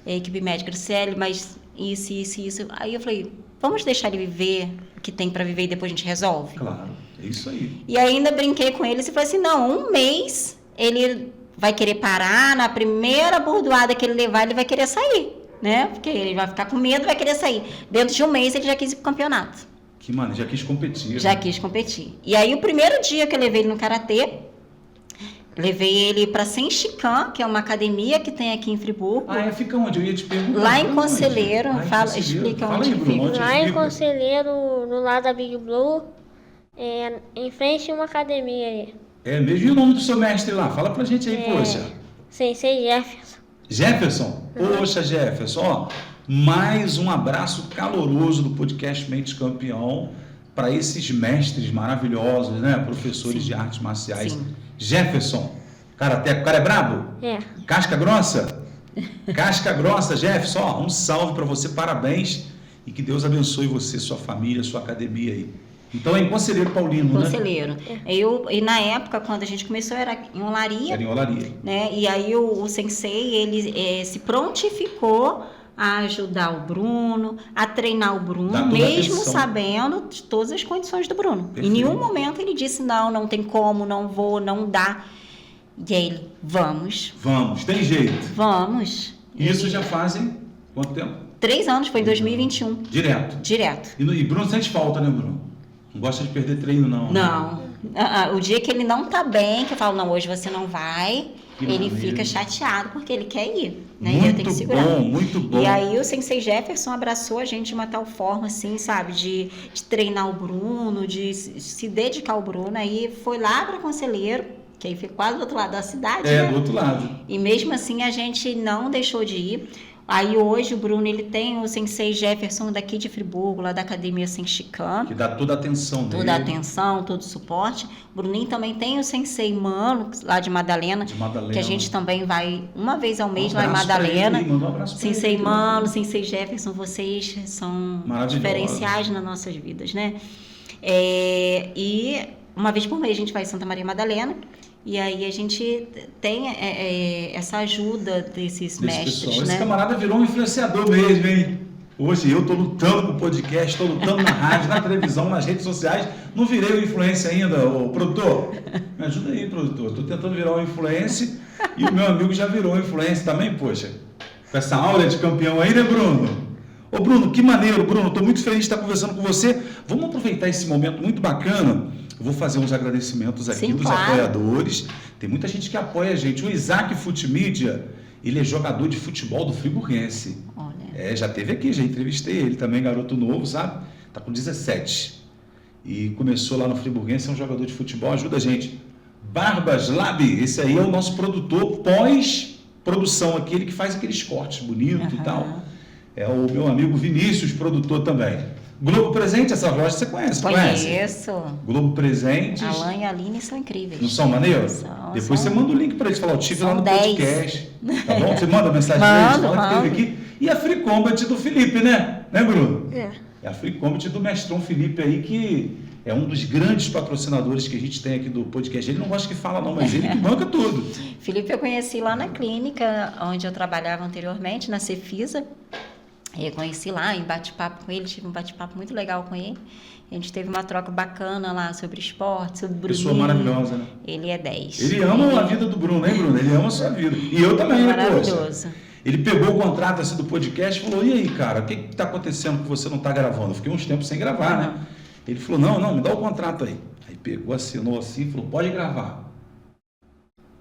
a equipe médica disse, mas isso. Aí eu falei, vamos deixar ele viver o que tem para viver e depois a gente resolve? Claro, é isso aí. E ainda brinquei com ele e falei assim, não, um mês ele vai querer parar, na primeira bordoada que ele levar, ele vai querer sair, né? Porque ele vai ficar com medo, vai querer sair. Dentro de um mês ele já quis ir pro campeonato. Que mano, já quis competir. Já quis competir. E aí o primeiro dia que eu levei ele no karatê, levei ele para Senshikan, que é uma academia que tem aqui em Friburgo. Ah, fica onde? Eu ia te perguntar. Lá em Conselheiro. Explica onde fica. Lá em Conselheiro, no lado da Big Blue, em frente a uma academia aí. É mesmo? E o nome do seu mestre lá? Fala pra gente aí, poxa. Sensei Jefferson. Jefferson? Poxa, Jefferson, ó, mais um abraço caloroso do podcast Mente Campeão para esses mestres maravilhosos, né? Professores de artes marciais. Sim. Jefferson, o cara é brabo? Casca grossa? Casca grossa, Jefferson, ó, um salve para você, parabéns e que Deus abençoe você, sua família, sua academia aí. Então é em Conselheiro Paulino, Conselheiro. E na época, quando a gente começou, era em Olaria. Era em Olaria. Né? E aí o sensei, ele se prontificou a ajudar o Bruno, a treinar o Bruno, mesmo sabendo de todas as condições do Bruno. Perfeito. Em nenhum momento ele disse, não tem como, não vou, não dá. E aí ele, vamos. Vamos, tem jeito. Vamos. Isso já fazem quanto tempo? 3 anos, foi em 2021. Direto. E Bruno sente falta, né, Bruno? Não gosta de perder treino, não. Não. O dia que ele não tá bem, que eu falo, não, hoje você não vai, ele fica chateado porque ele quer ir, né? E eu tenho que segurar. Muito bom. E aí o Sensei Jefferson abraçou a gente de uma tal forma, assim, sabe? De treinar o Bruno, de se dedicar ao Bruno. Aí foi lá para Conselheiro, que aí fica quase do outro lado da cidade, né? Do outro lado. E mesmo assim a gente não deixou de ir. Aí hoje o Bruno, ele tem o Sensei Jefferson daqui de Friburgo, lá da Academia Senshikan. Que dá toda a atenção dele. Toda a atenção, todo o suporte. O Bruninho também tem o Sensei Mano, lá de Madalena. Que a gente também vai uma vez ao mês lá em Madalena. Manda um abraço pra Sensei ele, Mano, Sensei Jefferson, vocês são diferenciais nas nossas vidas, né? E uma vez por mês a gente vai em Santa Maria Madalena. E aí a gente tem essa ajuda desses mestres, pessoal. né? Esse camarada virou um influenciador mesmo, hein? Hoje eu estou lutando com o podcast, estou lutando na rádio, na televisão, nas redes sociais. Não virei o influencer ainda, ô produtor. Me ajuda aí, produtor. Estou tentando virar um influencer e o meu amigo já virou um influencer também, poxa. Com essa aura de campeão aí, né, Bruno? Ô Bruno, que maneiro, Bruno. Estou muito feliz de estar conversando com você. Vamos aproveitar esse momento muito bacana. Eu vou fazer uns agradecimentos aqui dos apoiadores. Tem muita gente que apoia a gente. O Isaac Futimídia, ele é jogador de futebol do Friburguense. Olha. Já teve aqui, já entrevistei ele também, garoto novo, sabe? Tá com 17. E começou lá no Friburguense, é um jogador de futebol, ajuda a gente. Barbas Lab, esse aí é o nosso produtor pós-produção aqui, ele que faz aqueles cortes bonitos e tal. É o meu amigo Vinícius, produtor também. Globo Presente, essa loja você conhece? Conheço. Globo Presentes. Alan e a Aline são incríveis. Não são maneiros? Depois você manda o link para eles, falar, eu tive lá no podcast. Tá bom? Você manda mensagem para eles, fala que teve aqui. E a Free Combat do Felipe, né? Né, Bruno? É a Free Combat do mestrão Felipe aí, que é um dos grandes patrocinadores que a gente tem aqui do podcast. Ele não gosta que fala não, mas ele que banca tudo. Felipe eu conheci lá na clínica, onde eu trabalhava anteriormente, na Cefisa. Eu conheci lá, em bate-papo com ele, tive um bate-papo muito legal com ele. A gente teve uma troca bacana lá sobre esporte, sobre o Bruno. Pessoa maravilhosa, né? Ele é 10. Ele ama a vida do Bruno, hein, Bruno? Ele ama a sua vida. E eu também, né, maravilhoso. Ele pegou o contrato assim do podcast e falou, e aí, cara, o que está acontecendo que você não está gravando? Eu fiquei uns tempos sem gravar, né? Ele falou, não, me dá o contrato aí. Aí pegou, assinou assim e falou, pode gravar.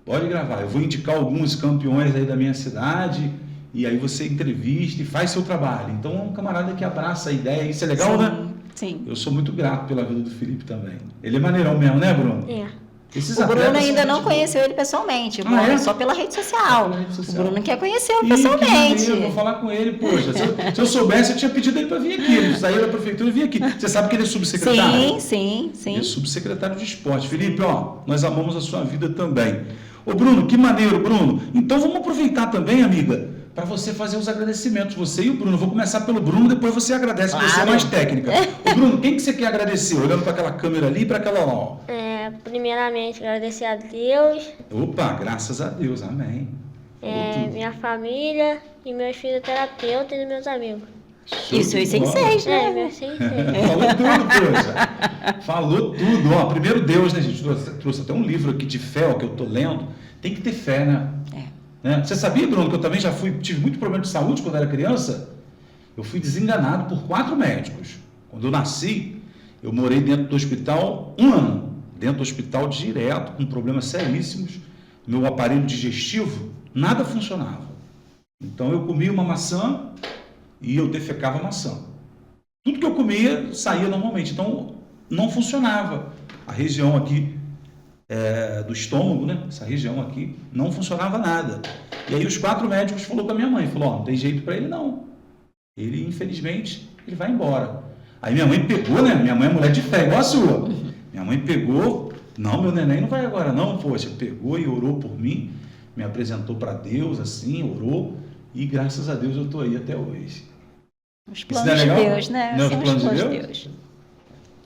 Eu vou indicar alguns campeões aí da minha cidade e aí você entrevista e faz seu trabalho. Então é um camarada que abraça a ideia, isso é legal, sim, né? Sim. Eu sou muito grato pela vida do Felipe também. Ele é maneirão mesmo, né, Bruno? É. O Bruno ainda não conheceu ele pessoalmente, só pela rede social. O Bruno quer conhecer ele pessoalmente. Eu vou falar com ele, poxa. Se eu soubesse, eu tinha pedido ele para vir aqui. Ele saiu da prefeitura e vinha aqui. Você sabe que ele é subsecretário? Sim. Ele é subsecretário de esporte. Felipe, nós amamos a sua vida também. Ô, Bruno, que maneiro, Bruno. Então vamos aproveitar também, amiga, para você fazer os agradecimentos, você e o Bruno. Vou começar pelo Bruno, depois você agradece, porque você é mais técnica. Ô, Bruno, quem que você quer agradecer? Olhando para aquela câmera ali e para aquela lá, ó. Primeiramente, agradecer a Deus. Opa, graças a Deus, amém. Minha família e meus fisioterapeutas e meus amigos. E seus senseis, né? Meus senseis. Falou tudo, poxa. Falou tudo. Ó, primeiro Deus, né, gente? Trouxe até um livro aqui de fé, que eu tô lendo. Tem que ter fé, né? Né? Você sabia, Bruno, que eu também tive muito problema de saúde quando era criança? Eu fui desenganado por 4 médicos. Quando eu nasci, eu morei dentro do hospital 1 ano. Dentro do hospital direto, com problemas seríssimos. Meu aparelho digestivo, nada funcionava. Então eu comia uma maçã e eu defecava maçã. Tudo que eu comia saía normalmente. Então não funcionava. A região aqui do estômago, né? Essa região aqui, não funcionava nada. E aí os 4 médicos falaram com a minha mãe, falou, não tem jeito para ele não. Ele, infelizmente, ele vai embora. Aí minha mãe pegou, né? Minha mãe é mulher de fé, igual a sua. Minha mãe pegou, não, meu neném não vai agora não, poxa, pegou e orou por mim, me apresentou para Deus, assim, orou, e graças a Deus eu estou aí até hoje. Os planos de Deus, né? Não, os planos de Deus.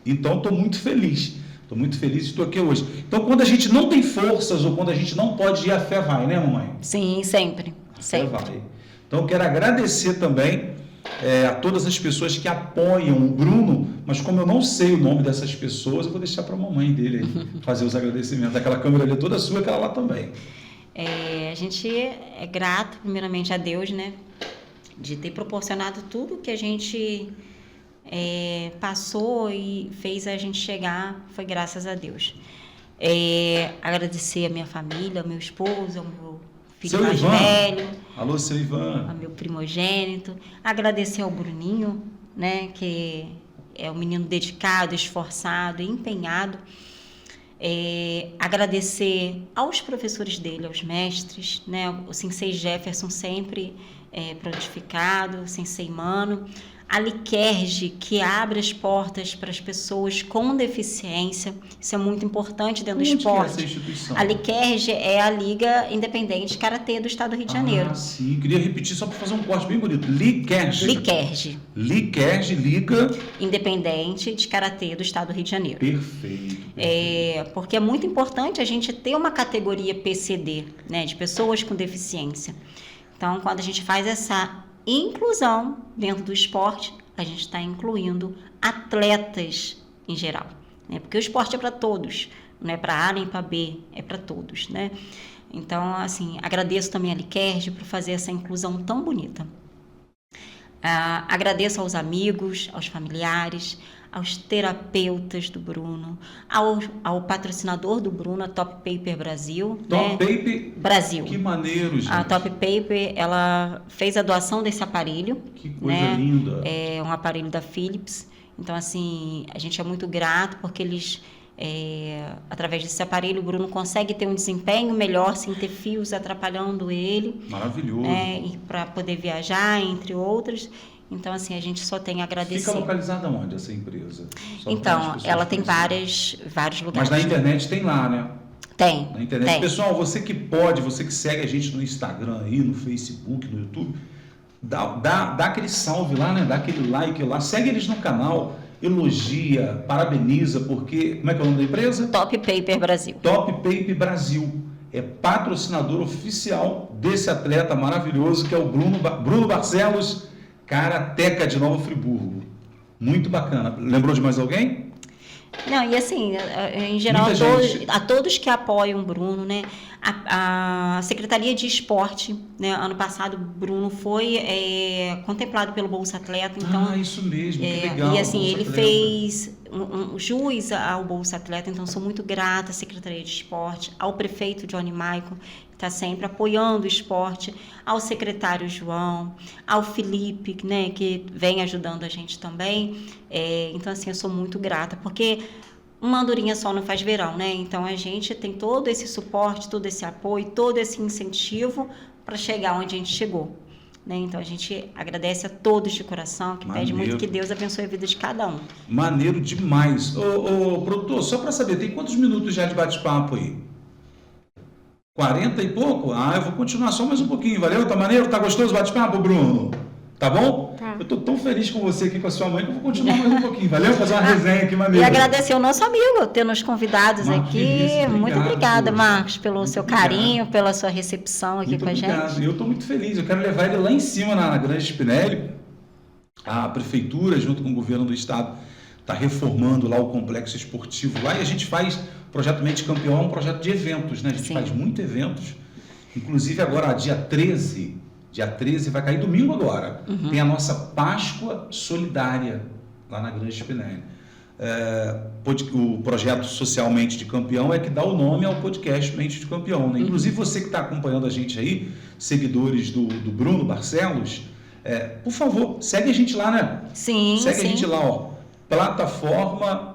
Então, estou muito feliz. Estou muito feliz e estou aqui hoje. Então, quando a gente não tem forças ou quando a gente não pode ir, a fé vai, né, mamãe? Sim, sempre. A fé vai. Então, eu quero agradecer também a todas as pessoas que apoiam o Bruno, mas como eu não sei o nome dessas pessoas, eu vou deixar para a mamãe dele aí fazer os agradecimentos. Aquela câmera ali é toda sua, aquela lá também. A gente é grato, primeiramente, a Deus, né? De ter proporcionado tudo que a gente passou e fez a gente chegar, foi graças a Deus. Agradecer a minha família, ao meu esposo, ao meu filho mais velho. Alô, seu Ivan. Ao meu primogênito. Agradecer ao Bruninho, né? Que é um menino dedicado, esforçado e empenhado. Agradecer aos professores dele, aos mestres, né? O Sensei Jefferson sempre prontificado, o Sensei Mano. A Liquerge, que abre as portas para as pessoas com deficiência. Isso é muito importante dentro do esporte. Que é essa instituição? A Liquerge é a Liga Independente de Karatê do Estado do Rio de Janeiro. Ah, sim. Queria repetir só para fazer um corte bem bonito. Liquerge. Liga Independente de Karatê do Estado do Rio de Janeiro. Perfeito. Porque é muito importante a gente ter uma categoria PCD, né, de pessoas com deficiência. Então, quando a gente faz essa inclusão dentro do esporte, a gente está incluindo atletas em geral, né? Porque o esporte é para todos, não é para A nem para B, é para todos, né? Então, assim, agradeço também a Liquerge por fazer essa inclusão tão bonita. Agradeço aos amigos, aos familiares, aos terapeutas do Bruno, ao patrocinador do Bruno, a Top Paper Brasil. Top Paper Brasil. Que maneiro, gente. A Top Paper, ela fez a doação desse aparelho. Que coisa linda. É um aparelho da Philips. Então, assim, a gente é muito grato porque eles, através desse aparelho, o Bruno consegue ter um desempenho melhor sem ter fios atrapalhando ele. Maravilhoso. E para poder viajar, entre outras. Então, assim, a gente só tem a agradecer. Fica localizada onde essa empresa? Então, ela tem vários lugares. Mas na internet tem lá, né? Tem. Na internet. Tem. Pessoal, você que segue a gente no Instagram aí, no Facebook, no YouTube, dá aquele salve lá, né? Dá aquele like lá, segue eles no canal, elogia, parabeniza, porque... Como é que é o nome da empresa? Top Paper Brasil. Top Paper Brasil. É patrocinador oficial desse atleta maravilhoso que é o Bruno Barcelos, karateca de Nova Friburgo. Muito bacana. Lembrou de mais alguém? Não, e assim, em geral, a todos que apoiam o Bruno, né? A Secretaria de Esporte, né? Ano passado, o Bruno foi contemplado pelo Bolsa Atleta. Então, isso mesmo, que legal. E assim, ele fez um jus ao Bolsa Atleta, então sou muito grata à Secretaria de Esporte, ao prefeito Johnny Michael, que está sempre apoiando o esporte, ao secretário João, ao Felipe, né, que vem ajudando a gente também. Então, assim, eu sou muito grata, porque uma andorinha só não faz verão, né? Então, a gente tem todo esse suporte, todo esse apoio, todo esse incentivo para chegar onde a gente chegou. Né? Então, a gente agradece a todos de coração, que pede muito que Deus abençoe a vida de cada um. Maneiro demais. Ô, produtor, só para saber, tem quantos minutos já de bate-papo aí? 40 e pouco? Eu vou continuar só mais um pouquinho, valeu? Tá maneiro? Tá gostoso o bate-papo, Bruno? Tá bom? Tá. Eu tô tão feliz com você aqui, com a sua mãe, que eu vou continuar mais um pouquinho, valeu? Fazer uma resenha aqui maneira. E agradecer ao nosso amigo, ter nos convidados aqui. Muito obrigada, Marcos, pelo seu carinho, pela sua recepção aqui com a gente. Obrigado. Eu tô muito feliz, eu quero levar ele lá em cima, na Grande Spinelli. A prefeitura, junto com o governo do estado, está reformando lá o complexo esportivo lá, e a gente faz projeto Mente Campeão, um projeto de eventos, né? A gente faz muitos eventos, inclusive agora dia 13 vai cair domingo agora, tem a nossa Páscoa Solidária lá na Grande Spinelli. O projeto Socialmente de Campeão é que dá o nome ao podcast Mente de Campeão, né? Inclusive você que está acompanhando a gente aí, seguidores do Bruno Barcelos, por favor, segue a gente lá, né? Sim, segue a gente lá, ó. Plataforma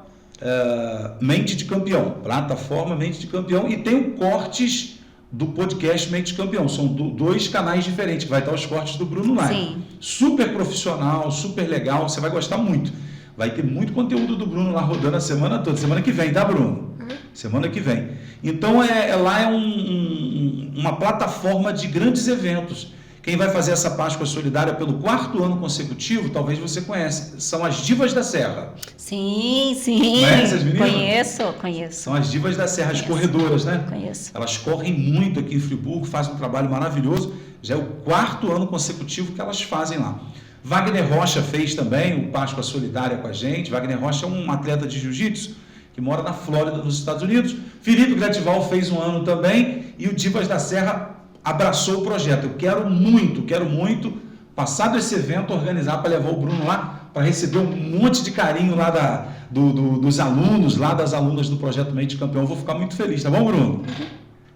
Mente de Campeão. Plataforma Mente de Campeão. E tem o cortes do podcast Mente de Campeão. São dois canais diferentes, que vai estar os cortes do Bruno lá. Sim. Super profissional, super legal. Você vai gostar muito. Vai ter muito conteúdo do Bruno lá rodando a semana toda. Semana que vem, tá, Bruno? Semana que vem. Então, lá é uma plataforma de grandes eventos. Quem vai fazer essa Páscoa Solidária pelo 4º ano consecutivo, talvez você conheça, são as Divas da Serra. Sim. Conhece as meninas? Conheço. São as Divas da Serra, as corredoras, né? Conheço. Elas correm muito aqui em Friburgo, fazem um trabalho maravilhoso. Já é o 4º ano consecutivo que elas fazem lá. Wagner Rocha fez também o Páscoa Solidária com a gente. Wagner Rocha é um atleta de jiu-jitsu que mora na Flórida, nos Estados Unidos. Felipe Gratival fez um ano também, e o Divas da Serra abraçou o projeto. Eu quero muito, passado esse evento, organizar para levar o Bruno lá, para receber um monte de carinho lá dos alunos, lá das alunas do projeto Mente Campeão. Eu vou ficar muito feliz, tá bom, Bruno?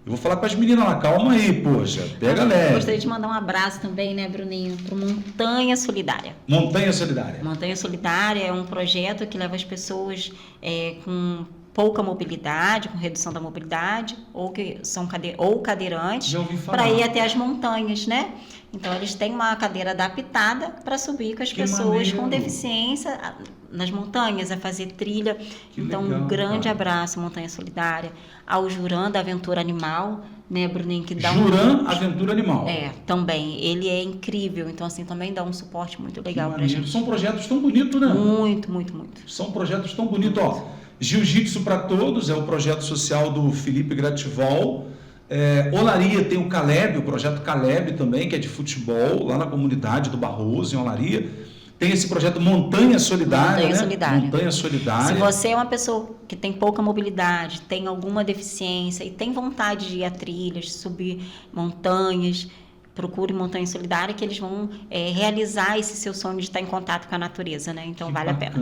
Eu vou falar com as meninas lá, calma aí, poxa, pega leve. Gostaria de mandar um abraço também, né, Bruninho, para o Montanha Solidária. Montanha Solidária. Montanha Solidária é um projeto que leva as pessoas com pouca mobilidade, com redução da mobilidade, ou que são cadeirantes, para ir até as montanhas, né? Então, eles têm uma cadeira adaptada para subir com as pessoas com deficiência nas montanhas, a fazer trilha. Então, um grande abraço, Montanha Solidária, ao Juran da Aventura Animal, né, Bruninho? Que dá Aventura Animal. Também. Ele é incrível, então, assim, também dá um suporte muito legal para a gente. São projetos tão bonitos, né? Muito. São projetos tão bonitos, ó. Jiu-Jitsu para Todos é o projeto social do Felipe Gratival. Olaria tem o Caleb, o projeto Caleb também, que é de futebol, lá na comunidade do Barroso, em Olaria. Tem esse projeto Montanha Solidária, Montanha Solidária. Se você é uma pessoa que tem pouca mobilidade, tem alguma deficiência e tem vontade de ir a trilhas, subir montanhas, procure Montanha Solidária, que eles vão realizar esse seu sonho de estar em contato com a natureza, né? Então, vale a pena.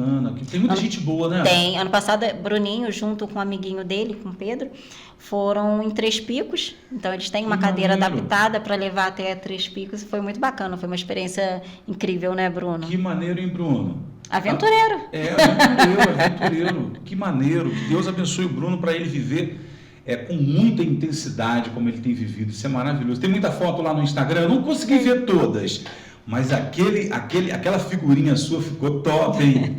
Tem muita gente boa, né? Tem. Ano passado, Bruninho, junto com um amiguinho dele, com o Pedro, foram em Três Picos. Então, eles têm uma cadeira adaptada para levar até Três Picos. Foi muito bacana. Foi uma experiência incrível, né, Bruno? Que maneiro, hein, Bruno? Aventureiro. Aventureiro. Que maneiro. Que Deus abençoe o Bruno para ele viver com muita intensidade como ele tem vivido. Isso é maravilhoso. Tem muita foto lá no Instagram, eu não consegui ver todas, mas aquela figurinha sua ficou top, hein?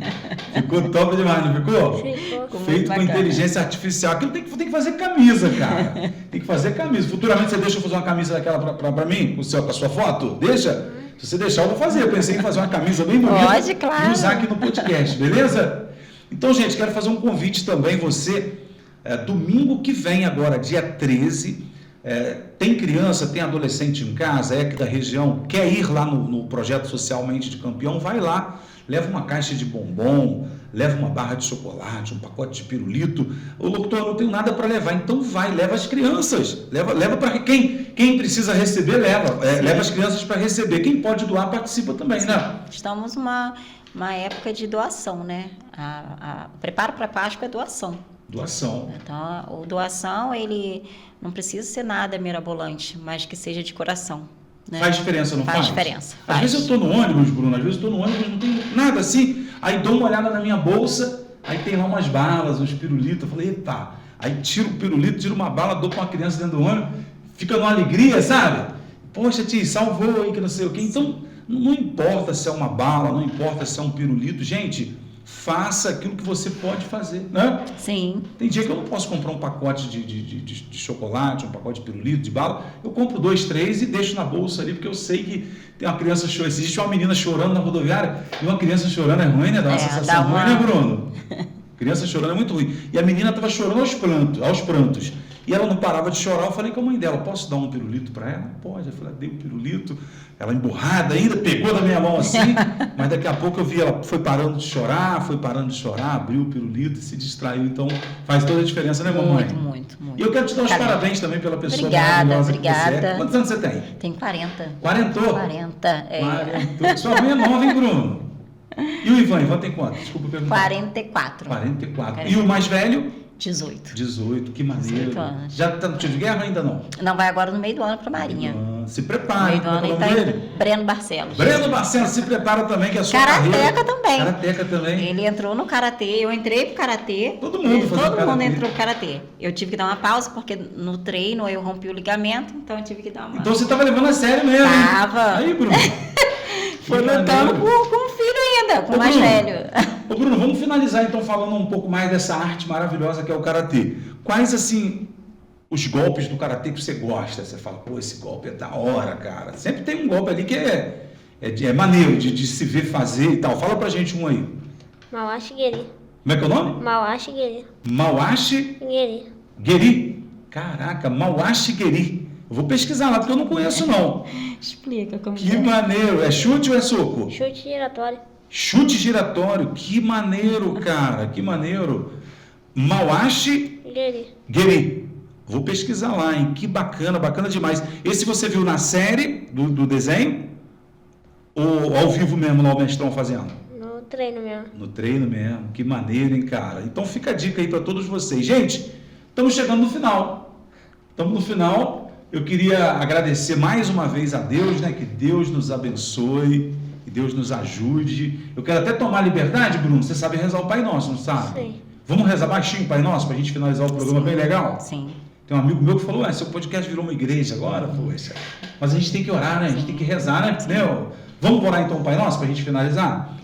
Ficou top demais, não ficou? Ficou. Feito com inteligência artificial. Aquilo tem que fazer camisa, cara. Tem que fazer camisa. Futuramente você deixa eu fazer uma camisa daquela pra mim, com a sua foto? Deixa? Se você deixar, eu vou fazer. Eu pensei em fazer uma camisa bem bonita. Pode, claro. E usar aqui no podcast, beleza? Então, gente, quero fazer um convite também, você... domingo que vem agora, dia 13, tem criança, tem adolescente em casa, é aqui da região, quer ir lá no Projeto Socialmente de Campeão, vai lá, leva uma caixa de bombom, leva uma barra de chocolate, um pacote de pirulito. Ô, locutor, eu não tenho nada para levar, então vai, leva as crianças, leva para quem precisa receber, leva as crianças para receber, quem pode doar participa também, Sim. né? Estamos numa época de doação, né? O preparo para a Páscoa é doação. Doação. Então, o doação, ele não precisa ser nada mirabolante, mas que seja de coração. Né? Faz diferença, não faz? Faz diferença. Às vezes eu estou no ônibus, Bruno, não tenho nada assim, aí dou uma olhada na minha bolsa, aí tem lá umas balas, uns pirulitos, eu falei, eita, aí tiro o pirulito, tiro uma bala, dou para uma criança dentro do ônibus, fica numa alegria, sabe? Poxa, tia, salvou aí, que não sei o quê. Então, não importa se é uma bala, não importa se é um pirulito, gente, faça aquilo que você pode fazer, né? Sim. Tem dia que eu não posso comprar um pacote de chocolate, um pacote de pirulito, de bala. Eu compro 2, 3 e deixo na bolsa ali, porque eu sei que tem uma criança chorando. Existe uma menina chorando na rodoviária e uma criança chorando é ruim, né? Dá uma sensação ruim, né, Bruno? Criança chorando é muito ruim. E a menina estava chorando aos prantos. E ela não parava de chorar. Eu falei com a mãe dela, posso dar um pirulito para ela? Pode. Eu falei, dei um pirulito. Ela emburrada ainda, pegou da minha mão assim, mas daqui a pouco eu vi ela foi parando de chorar, abriu o pirulito e se distraiu. Então faz toda a diferença, né, mamãe? Muito. E eu quero te dar os parabéns também pela pessoa maravilhosa. Obrigada. Quantos anos você tem? Tenho 40. 40? 40, é. 40. Sua mãe é nova, hein, Bruno? E o Ivan? Ivan tem quanto? Desculpa perguntar. 44. 44. E o mais velho? 18. 18, que maneiro. 18 anos. Já está no tiro de guerra ou ainda não? Não, vai agora no meio do ano para a Marinha. Se prepara. No meio do ano ele está indo. Breno Barcelos. Breno Barcelos, se prepara também, que é a sua Karateca carreira. também. Karateca também. Ele entrou no Karatê, eu entrei pro Karatê. Todo mundo entrou pro Karatê. Eu tive que dar uma pausa, porque no treino eu rompi o ligamento, então eu tive que dar uma... Então você estava levando a sério mesmo, Tava. Aí, Bruno. Foi lutando com o filho ainda, com o mais Bruno, velho. Ô, Bruno, vamos finalizar então falando um pouco mais dessa arte maravilhosa que é o Karatê. Quais, assim, os golpes do Karatê que você gosta? Você fala, pô, esse golpe é da hora, cara. Sempre tem um golpe ali que é maneiro de se ver fazer e tal. Fala pra gente um aí. Mawashi Geri. Como é que é o nome? Mawashi Geri. Mawashi Geri. Geri. Caraca, Mawashi Geri. Eu vou pesquisar lá, porque eu não conheço, não. Explica como Que maneiro. É chute ou é soco? Chute giratório. Chute giratório. Que maneiro, cara. Que maneiro. Mawashi Geri. Vou pesquisar lá, hein? Que bacana, bacana demais. Esse você viu na série do desenho? Ou ao vivo mesmo, lá o mestrão fazendo? No treino mesmo. No treino mesmo. Que maneiro, hein, cara? Então fica a dica aí para todos vocês. Gente, estamos chegando no final. Eu queria agradecer mais uma vez a Deus, né? Que Deus nos abençoe, que Deus nos ajude. Eu quero até tomar liberdade, Bruno. Você sabe rezar o Pai Nosso, não sabe? Sim. Vamos rezar baixinho o Pai Nosso para a gente finalizar o programa. Sim. Bem legal? Sim. Tem um amigo meu que falou, seu podcast virou uma igreja agora, poxa. Mas a gente tem que orar, né? A gente tem que rezar, né? Meu, vamos orar então o Pai Nosso para a gente finalizar?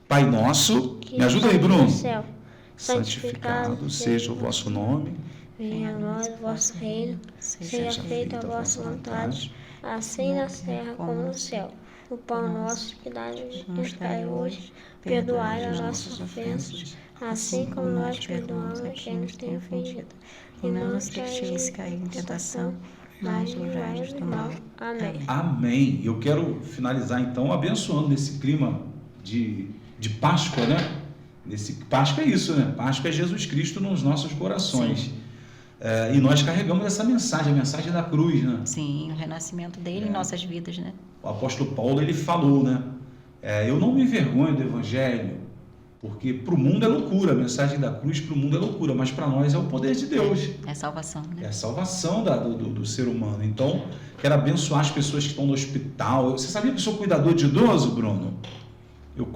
Pai Nosso, me ajuda aí, Bruno. Céu. Santificado seja o vosso nome. Venha a nós o vosso reino, seja feita a vossa vontade, assim na terra como no céu. O pão nosso que nos dai hoje, perdoai as nossas ofensas, assim como nós perdoamos a quem nos tem ofendido. E não nos deixeis cair em tentação, mas livrai-nos do mal. Amém. Amém. Eu quero finalizar então abençoando nesse clima de Páscoa, né? Páscoa é isso, né? Páscoa é Jesus Cristo nos nossos corações. Sim. E nós carregamos essa mensagem, a mensagem da cruz, né? Sim, o renascimento dele em nossas vidas, né? O apóstolo Paulo, ele falou, né? Eu não me envergonho do evangelho, porque para o mundo é loucura, a mensagem da cruz para o mundo é loucura, mas para nós é o poder de Deus. É a salvação, né? É a salvação do ser humano. Então, quero abençoar as pessoas que estão no hospital. Você sabia que eu sou cuidador de idoso, Bruno? Eu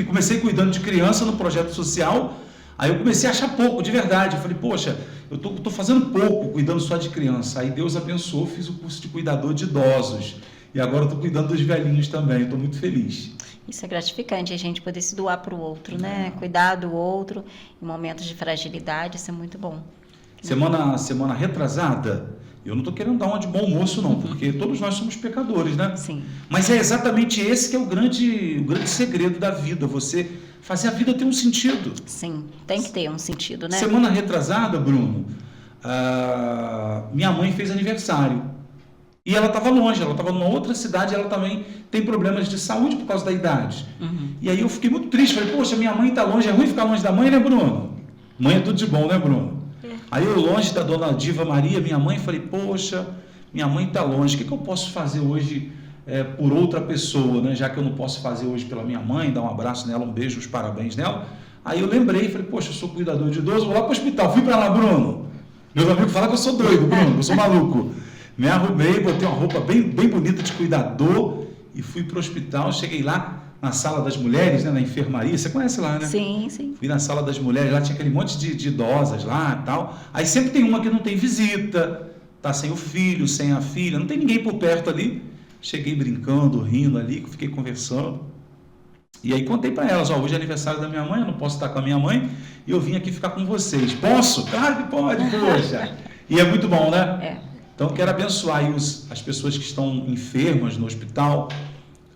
comecei cuidando de criança no projeto social. Aí eu comecei a achar pouco, de verdade. Eu falei, poxa, eu estou fazendo pouco, cuidando só de criança. Aí Deus abençoou, fiz o curso de cuidador de idosos. E agora eu estou cuidando dos velhinhos também. Estou muito feliz. Isso é gratificante, a gente poder se doar para o outro, né? Cuidar do outro em momentos de fragilidade, isso é muito bom. Semana retrasada, eu não estou querendo dar uma de bom moço, não, porque todos nós somos pecadores, né? Sim. Mas é exatamente esse que é o grande segredo da vida, você fazer a vida ter um sentido. Sim, tem que ter um sentido, né? Semana retrasada, Bruno, minha mãe fez aniversário. E ela estava longe, ela estava numa outra cidade, ela também tem problemas de saúde por causa da idade. E aí eu fiquei muito triste, falei, poxa, minha mãe está longe, é ruim ficar longe da mãe, né, Bruno? Mãe é tudo de bom, né, Bruno? Aí eu longe da dona Diva Maria, minha mãe, falei, poxa, minha mãe está longe, o que eu posso fazer hoje por outra pessoa, né? Já que eu não posso fazer hoje pela minha mãe, dar um abraço nela, um beijo, os parabéns nela. Aí eu lembrei, falei, poxa, eu sou cuidador de idoso, vou lá para o hospital, fui para lá, Bruno. Meus amigos falam que eu sou doido, Bruno, que eu sou maluco. Me arrumei, botei uma roupa bem bonita de cuidador e fui para o hospital, cheguei lá na sala das mulheres, né, na enfermaria, você conhece lá, né? Sim, sim. Fui na sala das mulheres, lá tinha aquele monte de idosas lá e tal. Aí sempre tem uma que não tem visita, tá sem o filho, sem a filha, não tem ninguém por perto ali. Cheguei brincando, rindo ali, fiquei conversando. E aí contei para elas, ó, hoje é aniversário da minha mãe, eu não posso estar com a minha mãe, e eu vim aqui ficar com vocês. Posso? Claro que pode, poxa. E é muito bom, né? Então, quero abençoar aí as pessoas que estão enfermas no hospital.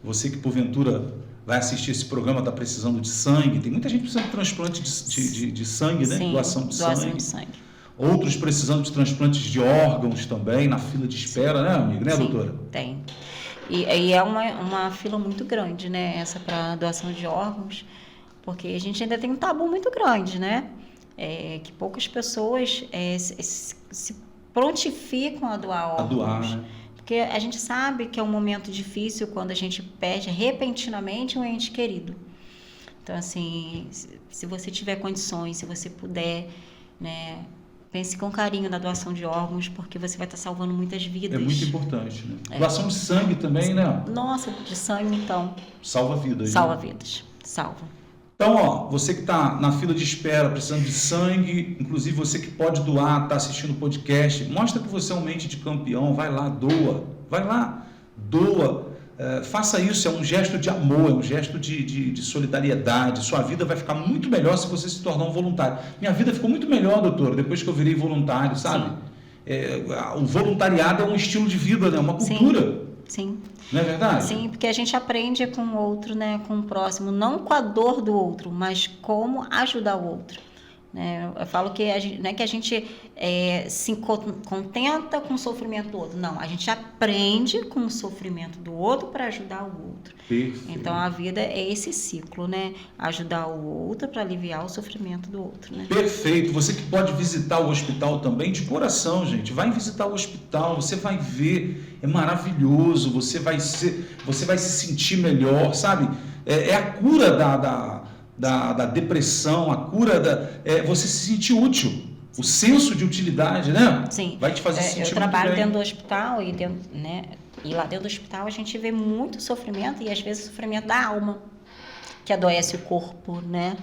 Você que, porventura, vai assistir esse programa, está precisando de sangue. Tem muita gente precisando de transplante de sangue, né? Sim, doação de sangue. Outros precisando de transplantes de órgãos também, na fila de espera, né, amigo? Né, doutora? Tem. E é uma fila muito grande, né? Essa para doação de órgãos, porque a gente ainda tem um tabu muito grande, né? Que poucas pessoas se prontificam a doar órgãos. Né? Porque a gente sabe que é um momento difícil quando a gente perde repentinamente um ente querido. Então, assim, se você tiver condições, se você puder, né, pense com carinho na doação de órgãos, porque você vai estar salvando muitas vidas. É muito importante, né? Doação de sangue também, né? Nossa, de sangue, então. Salva vidas. Salva né? vidas. Salva. Então, ó, você que está na fila de espera, precisando de sangue, inclusive você que pode doar, está assistindo o podcast, mostra que você é um mente de campeão, vai lá, doa, faça isso, é um gesto de amor, é um gesto de solidariedade, sua vida vai ficar muito melhor se você se tornar um voluntário. Minha vida ficou muito melhor, doutor, depois que eu virei voluntário, sabe? O voluntariado é um estilo de vida, né? Uma cultura. Sim. Não é verdade? Sim, porque a gente aprende com o outro, né, com o próximo, não com a dor do outro, mas como ajudar o outro. Né? Eu falo que a gente, não é que a gente se contenta com o sofrimento do outro, não, a gente aprende com o sofrimento do outro para ajudar o outro. Perfeito. Então a vida é esse ciclo, né? Ajudar o outro para aliviar o sofrimento do outro. Né? Perfeito. Você que pode visitar o hospital também, de coração, gente, vai visitar o hospital, você vai ver, é maravilhoso, você vai se sentir melhor, sabe? É a cura da depressão, a cura você se sentir útil, o senso de utilidade, né? Sim. Vai te fazer sentir muito bem. Eu trabalho dentro do hospital e lá dentro do hospital a gente vê muito sofrimento e às vezes sofrimento da alma, que adoece o corpo, né?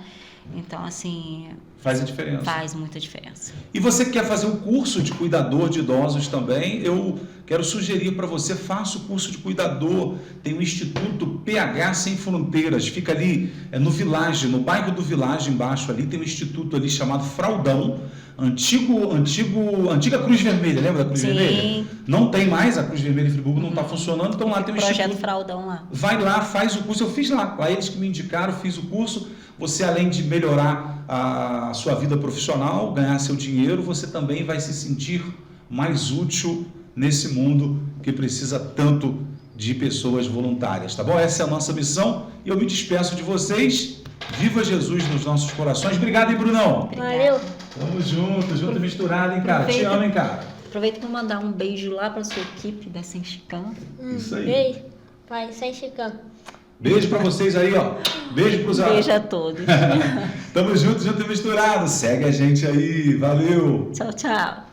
Então, assim... Faz a diferença. Faz muita diferença. E você que quer fazer um curso de cuidador de idosos também, eu quero sugerir para você, faça o curso de cuidador. Tem o Instituto PH Sem Fronteiras, fica ali no Village, no bairro do Village, embaixo ali, tem um instituto ali chamado Fraldão, antiga Cruz Vermelha, lembra da Cruz Vermelha? Não tem mais, a Cruz Vermelha em Friburgo não está funcionando, então lá tem um Projeto instituto. Fraldão lá. Vai lá, faz o curso, eu fiz lá eles que me indicaram, fiz o curso. Você, além de melhorar a sua vida profissional, ganhar seu dinheiro, você também vai se sentir mais útil nesse mundo que precisa tanto de pessoas voluntárias, tá bom? Essa é a nossa missão e eu me despeço de vocês. Viva Jesus nos nossos corações. Obrigado, hein, Brunão? Valeu. Tamo junto e misturado, hein, cara? Te amo, hein, cara? Aproveita para mandar um beijo lá para sua equipe da Sem Chicano. Isso aí. Beijo. Pai, Sem Chicano. Beijo pra vocês aí, ó. Beijo pros Beijo a todos. Tamo junto e misturado. Segue a gente aí. Valeu. Tchau, tchau.